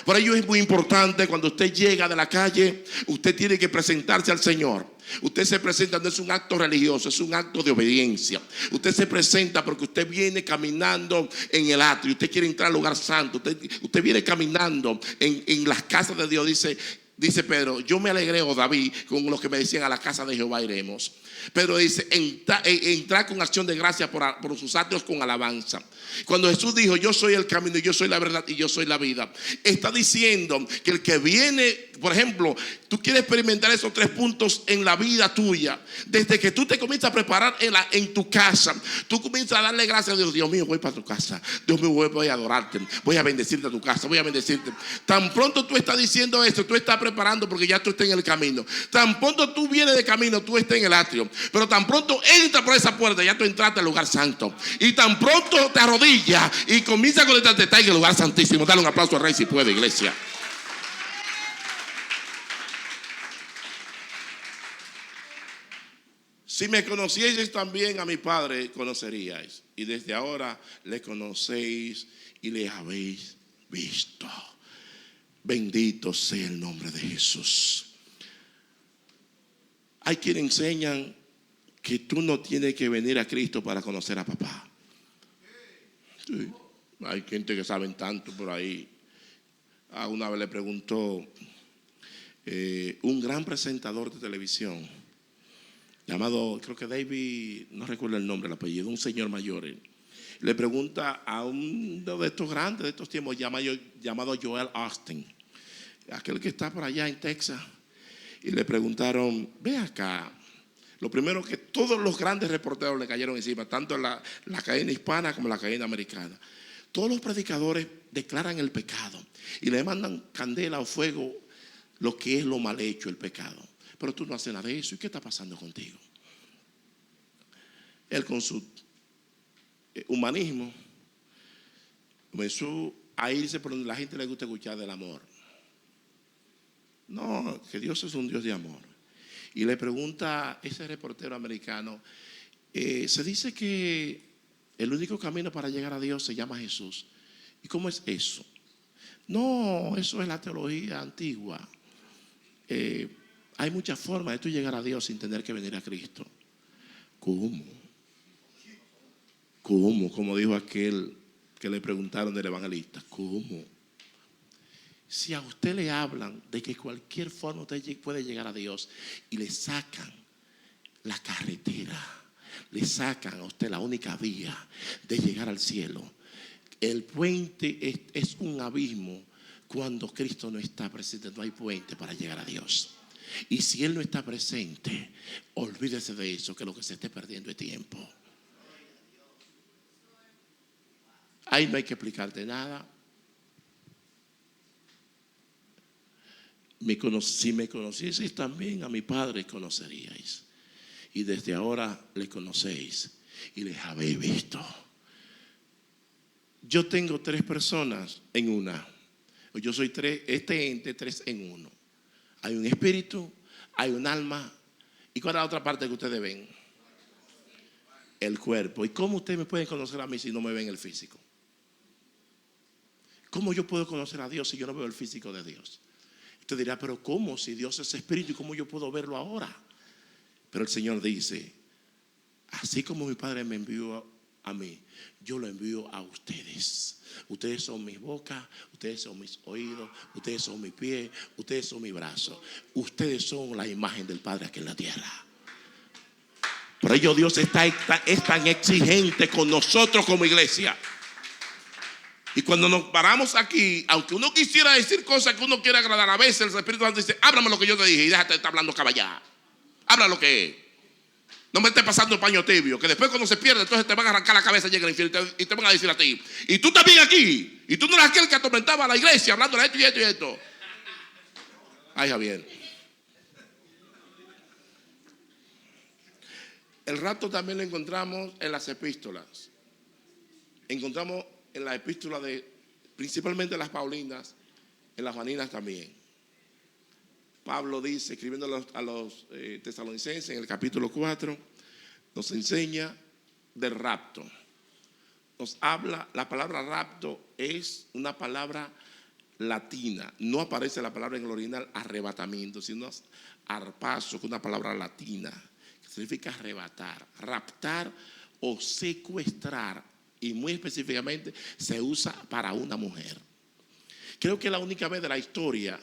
Por ello es muy importante, cuando usted llega de la calle, usted tiene que presentarse al Señor. Usted se presenta, no es un acto religioso, es un acto de obediencia. Usted se presenta porque usted viene caminando en el atrio, usted quiere entrar al lugar santo, usted viene caminando en las casas de Dios. Dice, dice Pedro, yo me alegré, o David, con los que me decían a la casa de Jehová iremos. Pedro dice, entrar con acción de gracia por sus actos con alabanza. Cuando Jesús dijo, yo soy el camino, yo soy la verdad y yo soy la vida, está diciendo que el que viene, por ejemplo, tú quieres experimentar esos 3 puntos en la vida tuya. Desde que tú te comienzas a preparar en tu casa, tú comienzas a darle gracias a Dios. Dios mío, voy para tu casa. Dios mío, voy a adorarte, voy a bendecirte a tu casa, voy a bendecirte. Tan pronto tú estás diciendo esto, tú estás preparando porque ya tú estás en el camino. Tan pronto tú vienes de camino, tú estás en el atrio. Pero tan pronto entras por esa puerta, ya tú entraste al lugar santo. Y tan pronto te arrodillas y comienza a conectarte, está en el lugar santísimo. Dale un aplauso al Rey si puede, iglesia. Si me conocieseis también a mi Padre, conoceríais. Y desde ahora le conocéis y le habéis visto. Bendito sea el nombre de Jesús. Hay quienes enseñan que tú no tienes que venir a Cristo para conocer a papá. Sí. Hay gente que saben tanto por ahí. Una vez le preguntó un gran presentador de televisión llamado, creo que David, no recuerdo el nombre, el apellido, un señor mayor. Le pregunta a uno de estos grandes de estos tiempos llamado Joel Austin, aquel que está por allá en Texas. Y le preguntaron, ve acá. Lo primero que todos los grandes reporteros le cayeron encima, tanto en la cadena hispana como en la cadena americana. Todos los predicadores declaran el pecado y le mandan candela o fuego lo que es lo mal hecho, el pecado. Pero tú no haces nada de eso. ¿Y qué está pasando contigo? Él con su humanismo comenzó a irse por donde la gente le gusta escuchar del amor. No, que Dios es un Dios de amor. Y le pregunta a ese reportero americano, se dice que el único camino para llegar a Dios se llama Jesús. ¿Y cómo es eso? No, eso es la teología antigua. Hay muchas formas de tú llegar a Dios sin tener que venir a Cristo. ¿Cómo? ¿Cómo? Como dijo aquel que le preguntaron del evangelista. ¿Cómo? Si a usted le hablan de que cualquier forma usted puede llegar a Dios y le sacan la carretera, le sacan a usted la única vía de llegar al cielo, el puente es un abismo. Cuando Cristo no está presente, no hay puente para llegar a Dios. Y si Él no está presente, olvídese de eso, que lo que se esté perdiendo es tiempo. Ahí no hay que explicarte nada. Si me conocieseis también a mi Padre conoceríais. Y desde ahora le conocéis y les habéis visto. Yo tengo 3 personas en una. Yo soy 3, este ente 3 en 1. Hay un espíritu, hay un alma. ¿Y cuál es la otra parte que ustedes ven? El cuerpo. ¿Y cómo ustedes me pueden conocer a mí si no me ven el físico? ¿Cómo yo puedo conocer a Dios si yo no veo el físico de Dios? Usted dirá, pero ¿cómo? Si Dios es espíritu, ¿cómo yo puedo verlo ahora? Pero el Señor dice, así como mi Padre me envió a mí, yo lo envío a ustedes. Ustedes son mis bocas, ustedes son mis oídos, ustedes son mis pies, ustedes son mis brazos. Ustedes son la imagen del Padre aquí en la tierra. Por ello Dios es tan exigente con nosotros como iglesia. Y cuando nos paramos aquí, aunque uno quisiera decir cosas que uno quiere agradar, a veces el Espíritu Santo dice, háblame lo que yo te dije y déjate de estar hablando caballá. Habla lo que es. No me estés pasando el paño tibio, que después cuando se pierde, entonces te van a arrancar la cabeza, llega el infierno y te van a decir a ti, y tú también aquí, y tú no eres aquel que atormentaba a la iglesia hablando de esto y esto y esto. Ay, Javier. El rapto también lo encontramos en las epístolas. Encontramos en las epístolas principalmente las paulinas, en las juaninas también. Pablo dice, escribiendo a los tesalonicenses en el capítulo 4, nos enseña del rapto. Nos habla, la palabra rapto es una palabra latina. No aparece la palabra en el original arrebatamiento, sino arpazo, que es una palabra latina, que significa arrebatar, raptar o secuestrar. Y muy específicamente se usa para una mujer. Creo que es la única vez de la historia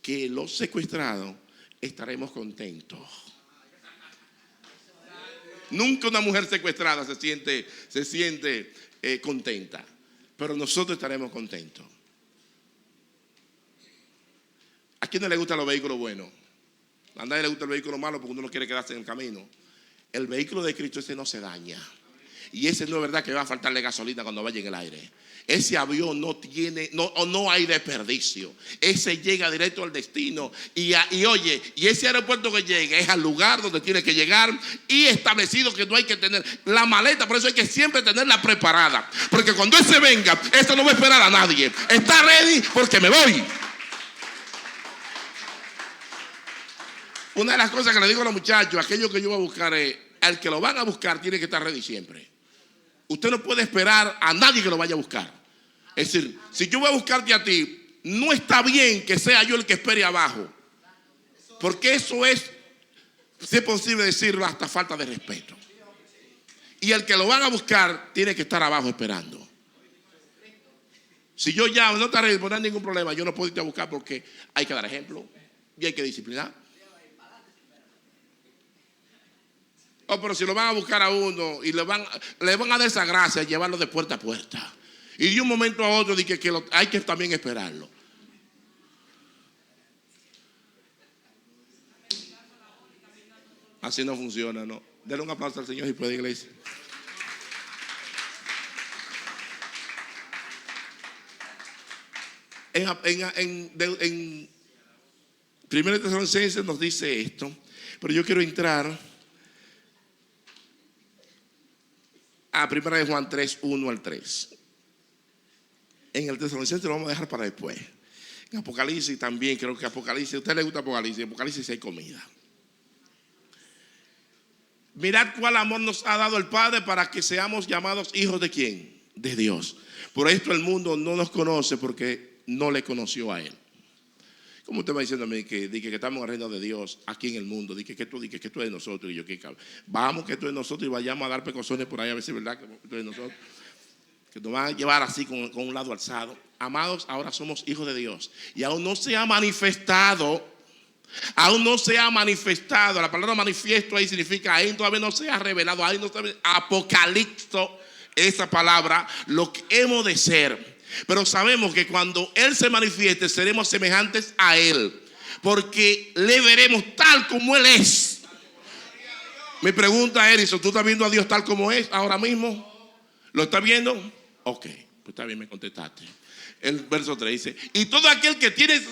que los secuestrados estaremos contentos. Nunca una mujer secuestrada se siente contenta, pero nosotros estaremos contentos. ¿A quién no le gustan los vehículos buenos? A nadie le gusta el vehículo malo porque uno no quiere quedarse en el camino. El vehículo de Cristo, ese no se daña. Y ese no es verdad que va a faltarle gasolina cuando vaya en el aire. Ese avión no hay desperdicio. Ese llega directo al destino. Y ese aeropuerto que llegue es al lugar donde tiene que llegar, y establecido que no hay que tener la maleta. Por eso hay que siempre tenerla preparada, porque cuando ese venga, esto no va a esperar a nadie. Está ready porque me voy. Una de las cosas que le digo a los muchachos, aquello que yo voy a buscar es, al que lo van a buscar tiene que estar ready siempre. Usted no puede esperar a nadie que lo vaya a buscar. Es decir, si yo voy a buscarte a ti, no está bien que sea yo el que espere abajo, porque eso es, si es posible decirlo, hasta falta de respeto. Y el que lo van a buscar tiene que estar abajo esperando. Si yo ya no te ready, no hay ningún problema, yo no puedo irte a buscar porque hay que dar ejemplo y hay que disciplinar. Pero si lo van a buscar a uno y le van a dar esa gracia, llevarlo de puerta a puerta. Y de un momento a otro dije que hay que también esperarlo. Así no funciona, ¿no? Denle un aplauso al Señor y puede, iglesia. En 1 Tesalonicenses nos dice esto, pero yo quiero entrar a 1 Juan 3, 1 al 3. En el Tesalonicenses lo vamos a dejar para después. En Apocalipsis también, creo que Apocalipsis, ¿a usted le gusta Apocalipsis? Apocalipsis hay comida. Mirad cuál amor nos ha dado el Padre para que seamos llamados hijos de ¿quién? De Dios. Por esto el mundo no nos conoce porque no le conoció a Él. ¿Cómo usted va diciendo a mí que estamos en el reino de Dios aquí en el mundo? Que tú eres de nosotros. Y yo, ¿qué cabrón? Vamos que tú eres de nosotros y vayamos a dar pecosones por ahí a ver si es verdad que tú eres de nosotros. Que nos van a llevar así con un lado alzado. Amados, ahora somos hijos de Dios. Y aún no se ha manifestado. La palabra manifiesto ahí significa, ahí todavía no se ha revelado. Ahí no se ha apocalipso, esa palabra, lo que hemos de ser. Pero sabemos que cuando Él se manifieste, seremos semejantes a Él, porque le veremos tal como Él es. Mi pregunta es, Edison, ¿tú estás viendo a Dios tal como es ahora mismo? ¿Lo estás viendo? Ok, pues está bien, me contestaste. El verso 3 dice, y todo aquel que tiene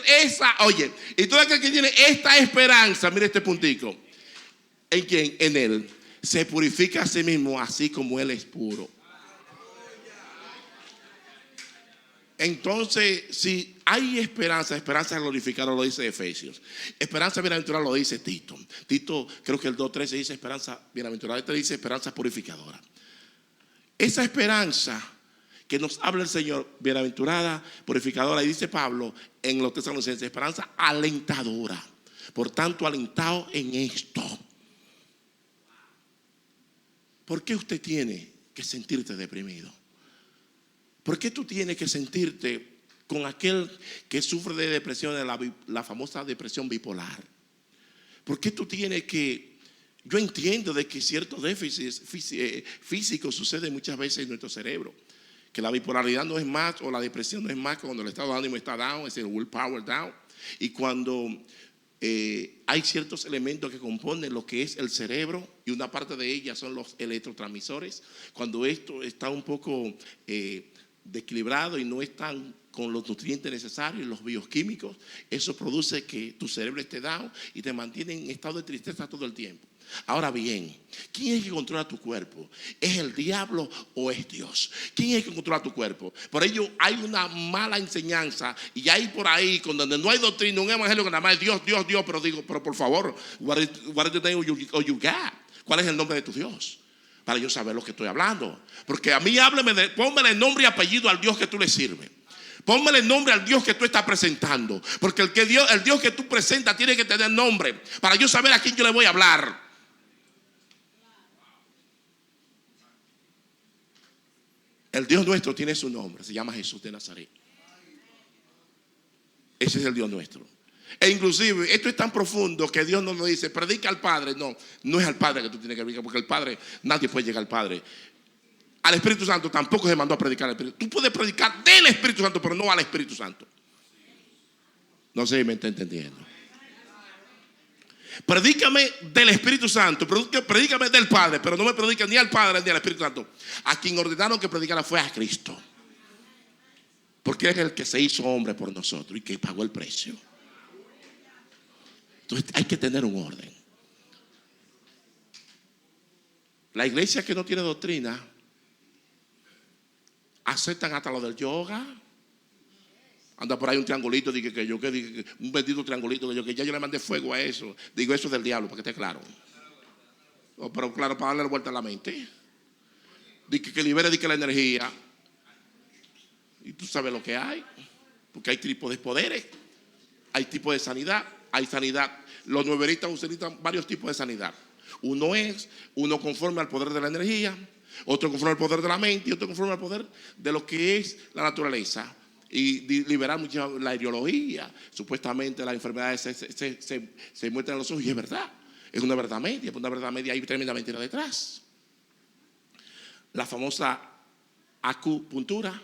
esta esperanza, mire este puntico, ¿en quién? En Él, se purifica a sí mismo así como Él es puro. Entonces, si hay esperanza glorificada, lo dice Efesios. Esperanza bienaventurada lo dice Tito. Tito, creo que el 2:13 dice esperanza bienaventurada. Este dice esperanza purificadora. Esa esperanza que nos habla el Señor, bienaventurada, purificadora, y dice Pablo en los Tesalonicenses, esperanza alentadora. Por tanto, alentado en esto. ¿Por qué usted tiene que sentirse deprimido? ¿Por qué tú tienes que sentirte con aquel que sufre de depresión, de la famosa depresión bipolar? ¿Por qué tú tienes que... Yo entiendo de que ciertos déficits físicos suceden muchas veces en nuestro cerebro, que la bipolaridad no es más, o la depresión no es más cuando el estado de ánimo está down, es el willpower down, y cuando hay ciertos elementos que componen lo que es el cerebro, y una parte de ellas son los electrotransmisores. Cuando esto está un poco desequilibrado y no están con los nutrientes necesarios, los bioquímicos, eso produce que tu cerebro esté down y te mantiene en estado de tristeza todo el tiempo. Ahora bien, ¿quién es que controla tu cuerpo? ¿Es el diablo o es Dios? ¿Quién es que controla tu cuerpo? Por ello hay una mala enseñanza, y hay por ahí donde no hay doctrina, un evangelio que nada más es Dios, pero por favor, what is the name of you got? ¿Cuál es el nombre de tu Dios? Para yo saber lo que estoy hablando. Porque a mí pónmele nombre y apellido al Dios que tú le sirves. Pónmele nombre al Dios que tú estás presentando. Porque el Dios que tú presentas tiene que tener nombre, para yo saber a quién yo le voy a hablar. El Dios nuestro tiene su nombre, se llama Jesús de Nazaret. Ese es el Dios nuestro. E inclusive esto es tan profundo que Dios no nos dice predica al Padre. No, no es al Padre que tú tienes que predicar, porque el Padre, nadie puede llegar al Padre. Al Espíritu Santo tampoco se mandó a predicar al Espíritu. Tú puedes predicar del Espíritu Santo, pero no al Espíritu Santo. No sé si me está entendiendo. Predícame del Espíritu Santo, predícame del Padre, pero no me predica ni al Padre ni al Espíritu Santo. A quien ordenaron que predicara fue a Cristo, porque es el que se hizo hombre por nosotros y que pagó el precio. Entonces hay que tener un orden. La iglesia que no tiene doctrina aceptan hasta lo del yoga. Anda por ahí un triangulito, un bendito triangulito, que ya yo le mandé fuego a eso. Digo, eso es del diablo, para que esté claro. Pero claro, para darle la vuelta a la mente. Dice que libere la energía. Y tú sabes lo que hay. Porque hay tipos de poderes. Hay tipos de sanidad. Hay sanidad. Los nueveristas utilizan varios tipos de sanidad. Uno conforme al poder de la energía, otro conforme al poder de la mente y otro conforme al poder de lo que es la naturaleza. Y liberar mucho la ideología. Supuestamente las enfermedades se muestran en los ojos y es verdad. Es una verdad media, una verdad media hay tremenda mentira detrás. La famosa acupuntura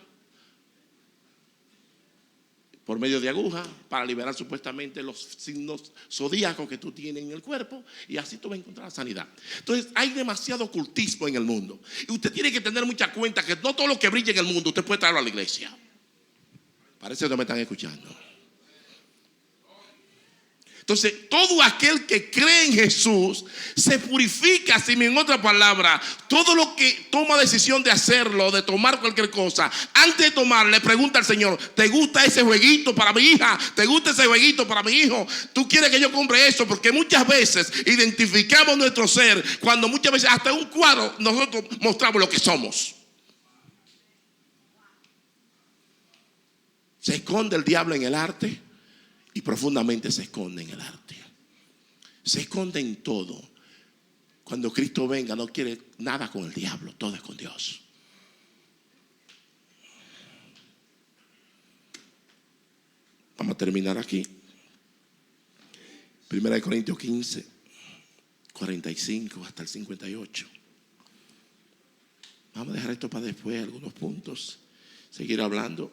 por medio de aguja para liberar supuestamente los signos zodíacos que tú tienes en el cuerpo, y así tú vas a encontrar la sanidad. Entonces hay demasiado ocultismo en el mundo y usted tiene que tener mucha cuenta que no todo lo que brilla en el mundo usted puede traerlo a la iglesia. Parece que no me están escuchando. Entonces, todo aquel que cree en Jesús se purifica a sí mismo. En otra palabra, todo lo que toma decisión de hacerlo, de tomar cualquier cosa, antes de tomar, le pregunta al Señor: ¿te gusta ese jueguito para mi hija? ¿Te gusta ese jueguito para mi hijo? ¿Tú quieres que yo compre eso? Porque muchas veces identificamos nuestro ser, cuando muchas veces hasta en un cuadro nosotros mostramos lo que somos. Se esconde el diablo en el arte. Y profundamente se esconde en el arte. Se esconde en todo. Cuando Cristo venga no quiere nada con el diablo, todo es con Dios. Vamos a terminar aquí. 1 Corintios 15, 45 hasta el 58. Vamos a dejar esto para después, algunos puntos. Seguir hablando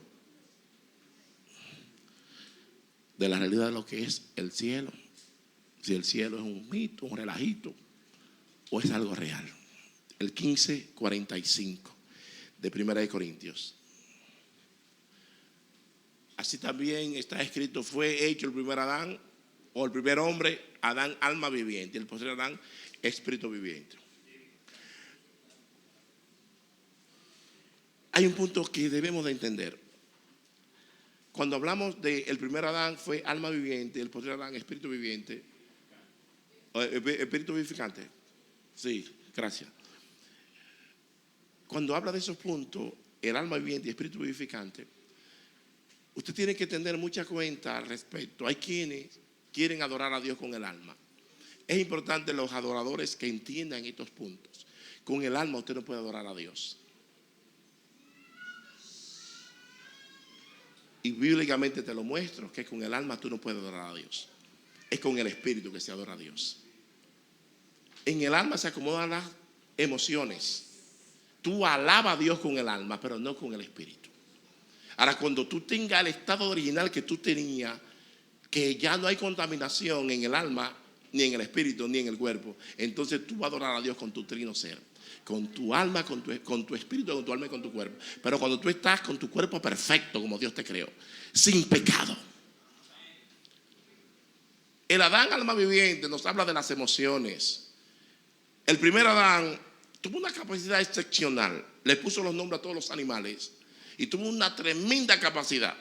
de la realidad de lo que es el cielo. Si el cielo es un mito, un relajito, o es algo real. El 15:45 de 1 Corintios. Así también está escrito: fue hecho el primer Adán, o el primer hombre, Adán, alma viviente, y el posterior Adán, espíritu viviente. Hay un punto que debemos de entender. Cuando hablamos del primer Adán fue alma viviente, el posterior Adán espíritu viviente, espíritu vivificante. Sí, gracias. Cuando habla de esos puntos, el alma viviente y espíritu vivificante, usted tiene que tener mucha cuenta al respecto. Hay quienes quieren adorar a Dios con el alma. Es importante los adoradores que entiendan estos puntos. Con el alma usted no puede adorar a Dios. Y bíblicamente te lo muestro, que con el alma tú no puedes adorar a Dios. Es con el espíritu que se adora a Dios. En el alma se acomodan las emociones. Tú alabas a Dios con el alma, pero no con el espíritu. Ahora, cuando tú tengas el estado original que tú tenías, que ya no hay contaminación en el alma, ni en el espíritu, ni en el cuerpo, entonces tú vas a adorar a Dios con tu trino ser. Con tu alma, con tu espíritu, con tu alma y con tu cuerpo. Pero cuando tú estás con tu cuerpo perfecto, como Dios te creó, sin pecado. El Adán, alma viviente, nos habla de las emociones. El primer Adán tuvo una capacidad excepcional. Le puso los nombres a todos los animales y tuvo una tremenda capacidad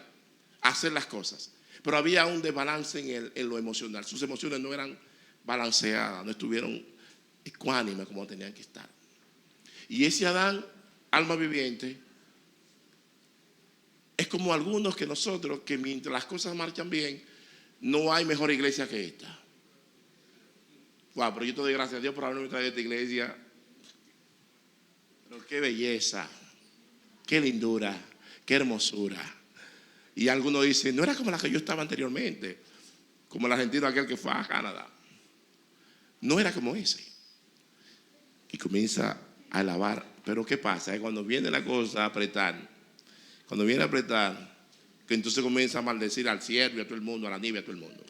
a hacer las cosas. Pero había un desbalance en lo emocional. Sus emociones no eran balanceadas, no estuvieron ecuánimes como tenían que estar. Y ese Adán, alma viviente, es como algunos que nosotros, que mientras las cosas marchan bien, no hay mejor iglesia que esta. Wow, pero yo te doy gracias a Dios por haberme traído a esta iglesia. Pero qué belleza, qué lindura, qué hermosura. Y algunos dicen: no era como la que yo estaba anteriormente. como el argentino aquel que fue a Canadá. No era como ese. Y comienza a alabar. Pero ¿qué pasa? Cuando viene la cosa a apretar, cuando viene a apretar, que entonces comienza a maldecir al cielo y a todo el mundo, a la nieve, a todo el mundo.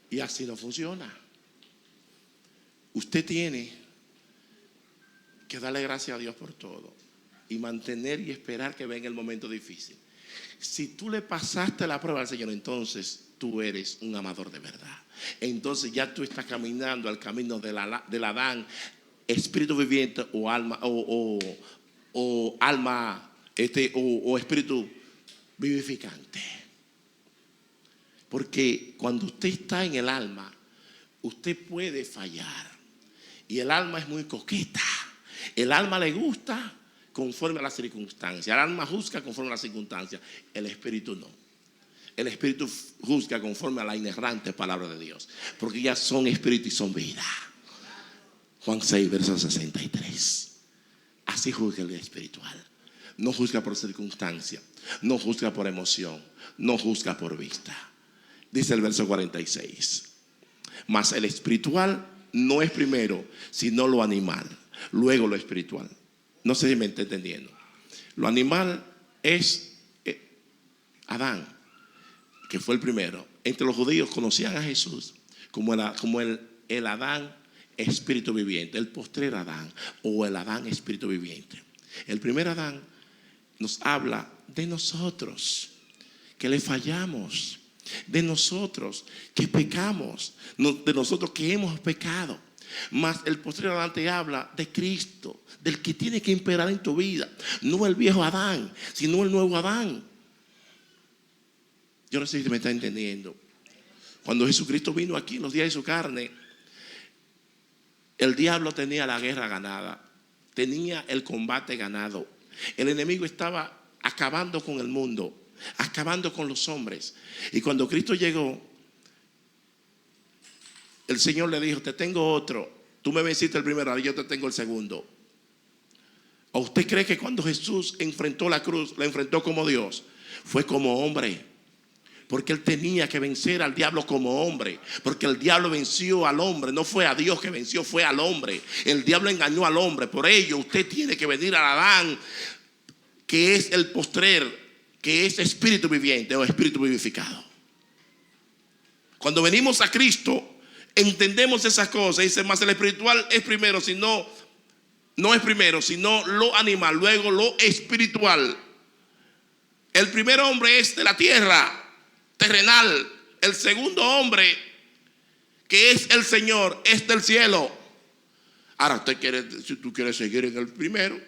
Y así no funciona. Usted tiene que darle gracias a Dios por todo y mantener y esperar que venga el momento difícil. Si tú le pasaste la prueba al Señor, entonces tú eres un amador de verdad. Entonces ya tú estás caminando al camino del Adán, espíritu viviente o alma o espíritu vivificante. Porque cuando usted está en el alma, usted puede fallar. Y el alma es muy coqueta. El alma le gusta conforme a las circunstancias. El alma juzga conforme a las circunstancias. El espíritu no. El espíritu juzga conforme a la inerrante palabra de Dios. Porque ya son espíritu y son vida. Juan 6, verso 63. Así juzga el espiritual. No juzga por circunstancia. No juzga por emoción. No juzga por vista. Dice el verso 46. Mas el espiritual no es primero, sino lo animal. Luego lo espiritual. No sé si me está entendiendo. Lo animal es Adán, que fue el primero. Entre los judíos conocían a Jesús como el Adán espíritu viviente, el postrer Adán o el Adán espíritu viviente. El primer Adán nos habla de nosotros, que le fallamos, de nosotros que pecamos, de nosotros que hemos pecado. Mas el postrer Adán te habla de Cristo, del que tiene que imperar en tu vida. No el viejo Adán, sino el nuevo Adán. Yo no sé si me está entendiendo. Cuando Jesucristo vino aquí en los días de su carne, el diablo tenía la guerra ganada, tenía el combate ganado. El enemigo estaba acabando con el mundo, acabando con los hombres. Y cuando Cristo llegó, el Señor le dijo: te tengo otro. Tú me venciste el primero, yo te tengo el segundo. ¿O usted cree que cuando Jesús enfrentó la cruz, la enfrentó como Dios? Fue como hombre. Porque él tenía que vencer al diablo como hombre. Porque el diablo venció al hombre. No fue a Dios que venció, fue al hombre. El diablo engañó al hombre. Por ello usted tiene que venir a Adán, que es el postrer, que es espíritu viviente o espíritu vivificado. Cuando venimos a Cristo, entendemos esas cosas. Dice: más el espiritual es primero, sino no es primero, sino lo animal, luego lo espiritual. El primer hombre es de la tierra, terrenal. El segundo hombre, que es el Señor, es del cielo. Ahora si tú quieres seguir en el primero,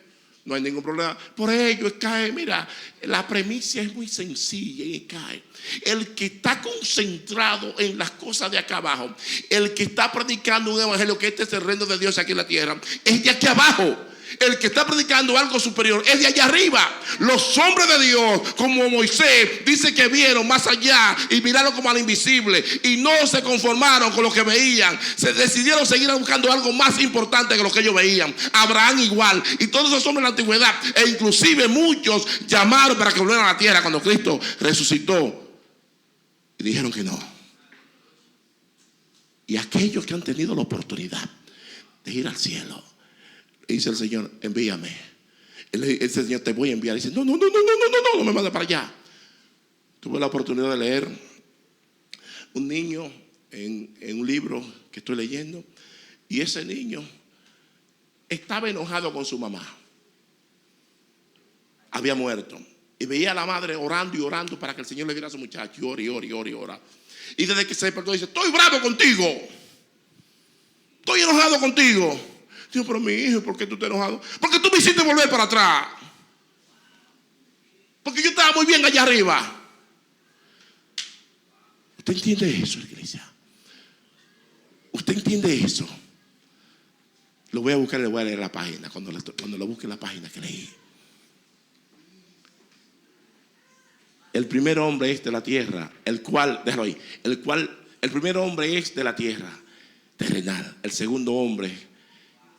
no hay ningún problema. Por ello cae, mira, la premisa es muy sencilla y cae. El que está concentrado en las cosas de acá abajo, el que está predicando un evangelio que este es el reino de Dios aquí en la tierra, es de aquí abajo. El que está predicando algo superior es de allá arriba. Los hombres de Dios, como Moisés, dice que vieron más allá y miraron como al invisible y no se conformaron con lo que veían. Se decidieron seguir buscando algo más importante que lo que ellos veían. Abraham igual, y todos esos hombres de la antigüedad, e inclusive muchos llamaron para que volvieran a la tierra cuando Cristo resucitó, y dijeron que no. Y aquellos que han tenido la oportunidad de ir al cielo, dice el Señor: envíame. El Señor: te voy a enviar. Dice: no me mandes para allá. Tuve la oportunidad de leer un niño en un libro que estoy leyendo, y ese niño estaba enojado con su mamá. Había muerto y veía a la madre orando y orando para que el Señor le diera a su muchacho. Y ora. Y desde que se despertó dice: estoy bravo contigo, estoy enojado contigo. Digo: pero mi hijo, ¿por qué tú estás enojado? Porque tú me hiciste volver para atrás. Porque yo estaba muy bien allá arriba. ¿Usted entiende eso, iglesia? ¿Usted entiende eso? Lo voy a buscar y le voy a leer la página. Cuando lo busque en la página que leí. El primer hombre es de la tierra, el primer hombre es de la tierra terrenal. El segundo hombre,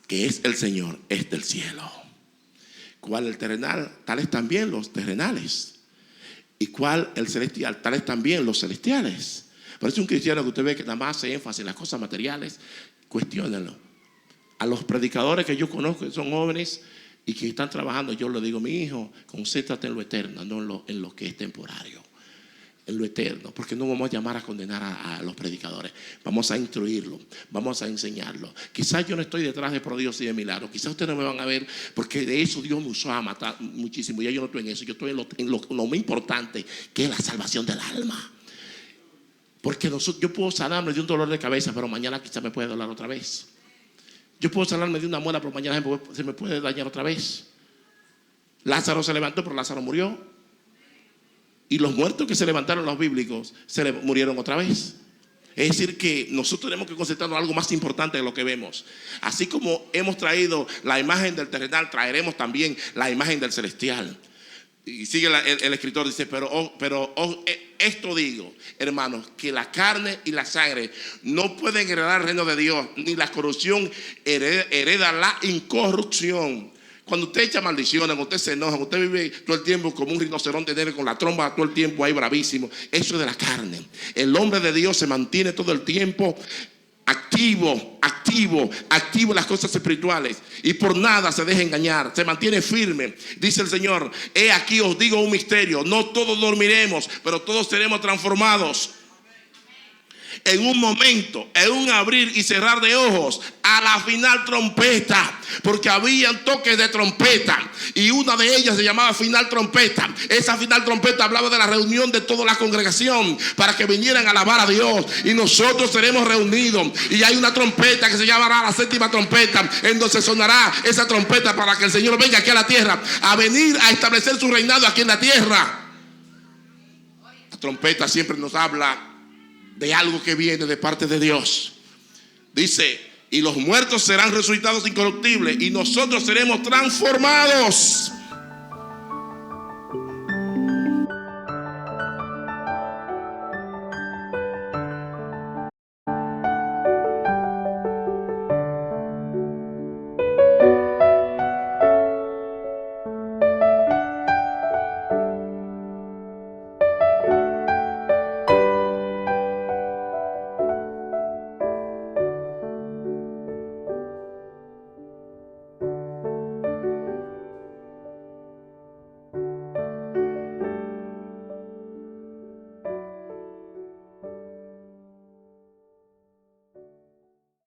que es el Señor, es del cielo. ¿Cuál el terrenal? Tales también los terrenales. ¿Y cuál? El celestial. Tales también los celestiales. Por eso un cristiano que usted ve que nada más hace énfasis en las cosas materiales, cuestiónenlo. A los predicadores que yo conozco, que son jóvenes y que están trabajando, yo le digo: mi hijo, concéntrate en lo eterno, no en lo que es temporario. En lo eterno, porque no vamos a llamar a condenar a los predicadores. Vamos a instruirlo, vamos a enseñarlo. Quizás yo no estoy detrás de prodigios y de milagros. Quizás ustedes no me van a ver, porque de eso Dios me usó a matar muchísimo. Ya yo no estoy en eso. Yo estoy en lo más importante, que es la salvación del alma. Porque yo puedo sanarme de un dolor de cabeza, pero mañana quizás me puede doler otra vez. Yo puedo sanarme de una muela, pero mañana se me puede dañar otra vez. Lázaro se levantó, pero Lázaro murió. Y los muertos que se levantaron, los bíblicos, murieron otra vez. Es decir, que nosotros tenemos que concentrarnos en algo más importante de lo que vemos. Así como hemos traído la imagen del terrenal, traeremos también la imagen del celestial. Y sigue el escritor, dice: pero esto digo, hermanos, que la carne y la sangre no pueden heredar el reino de Dios, ni la corrupción hereda la incorrupción. Cuando usted echa maldiciones, cuando usted se enoja, usted vive todo el tiempo como un rinoceronte negro con la tromba todo el tiempo ahí bravísimo, eso es de la carne. El hombre de Dios se mantiene todo el tiempo activo en las cosas espirituales, y por nada se deja engañar, se mantiene firme. Dice el Señor: he aquí os digo un misterio, no todos dormiremos, pero todos seremos transformados. En un momento, en un abrir y cerrar de ojos, a la final trompeta, porque habían toques de trompeta y una de ellas se llamaba final trompeta. Esa final trompeta hablaba de la reunión de toda la congregación para que vinieran a alabar a Dios, y nosotros seremos reunidos. Y hay una trompeta que se llamará la séptima trompeta, en donde sonará esa trompeta para que el Señor venga aquí a la tierra, a venir a establecer su reinado aquí en la tierra. La trompeta siempre nos habla de algo que viene de parte de Dios. Dice: y los muertos serán resucitados incorruptibles, y nosotros seremos transformados.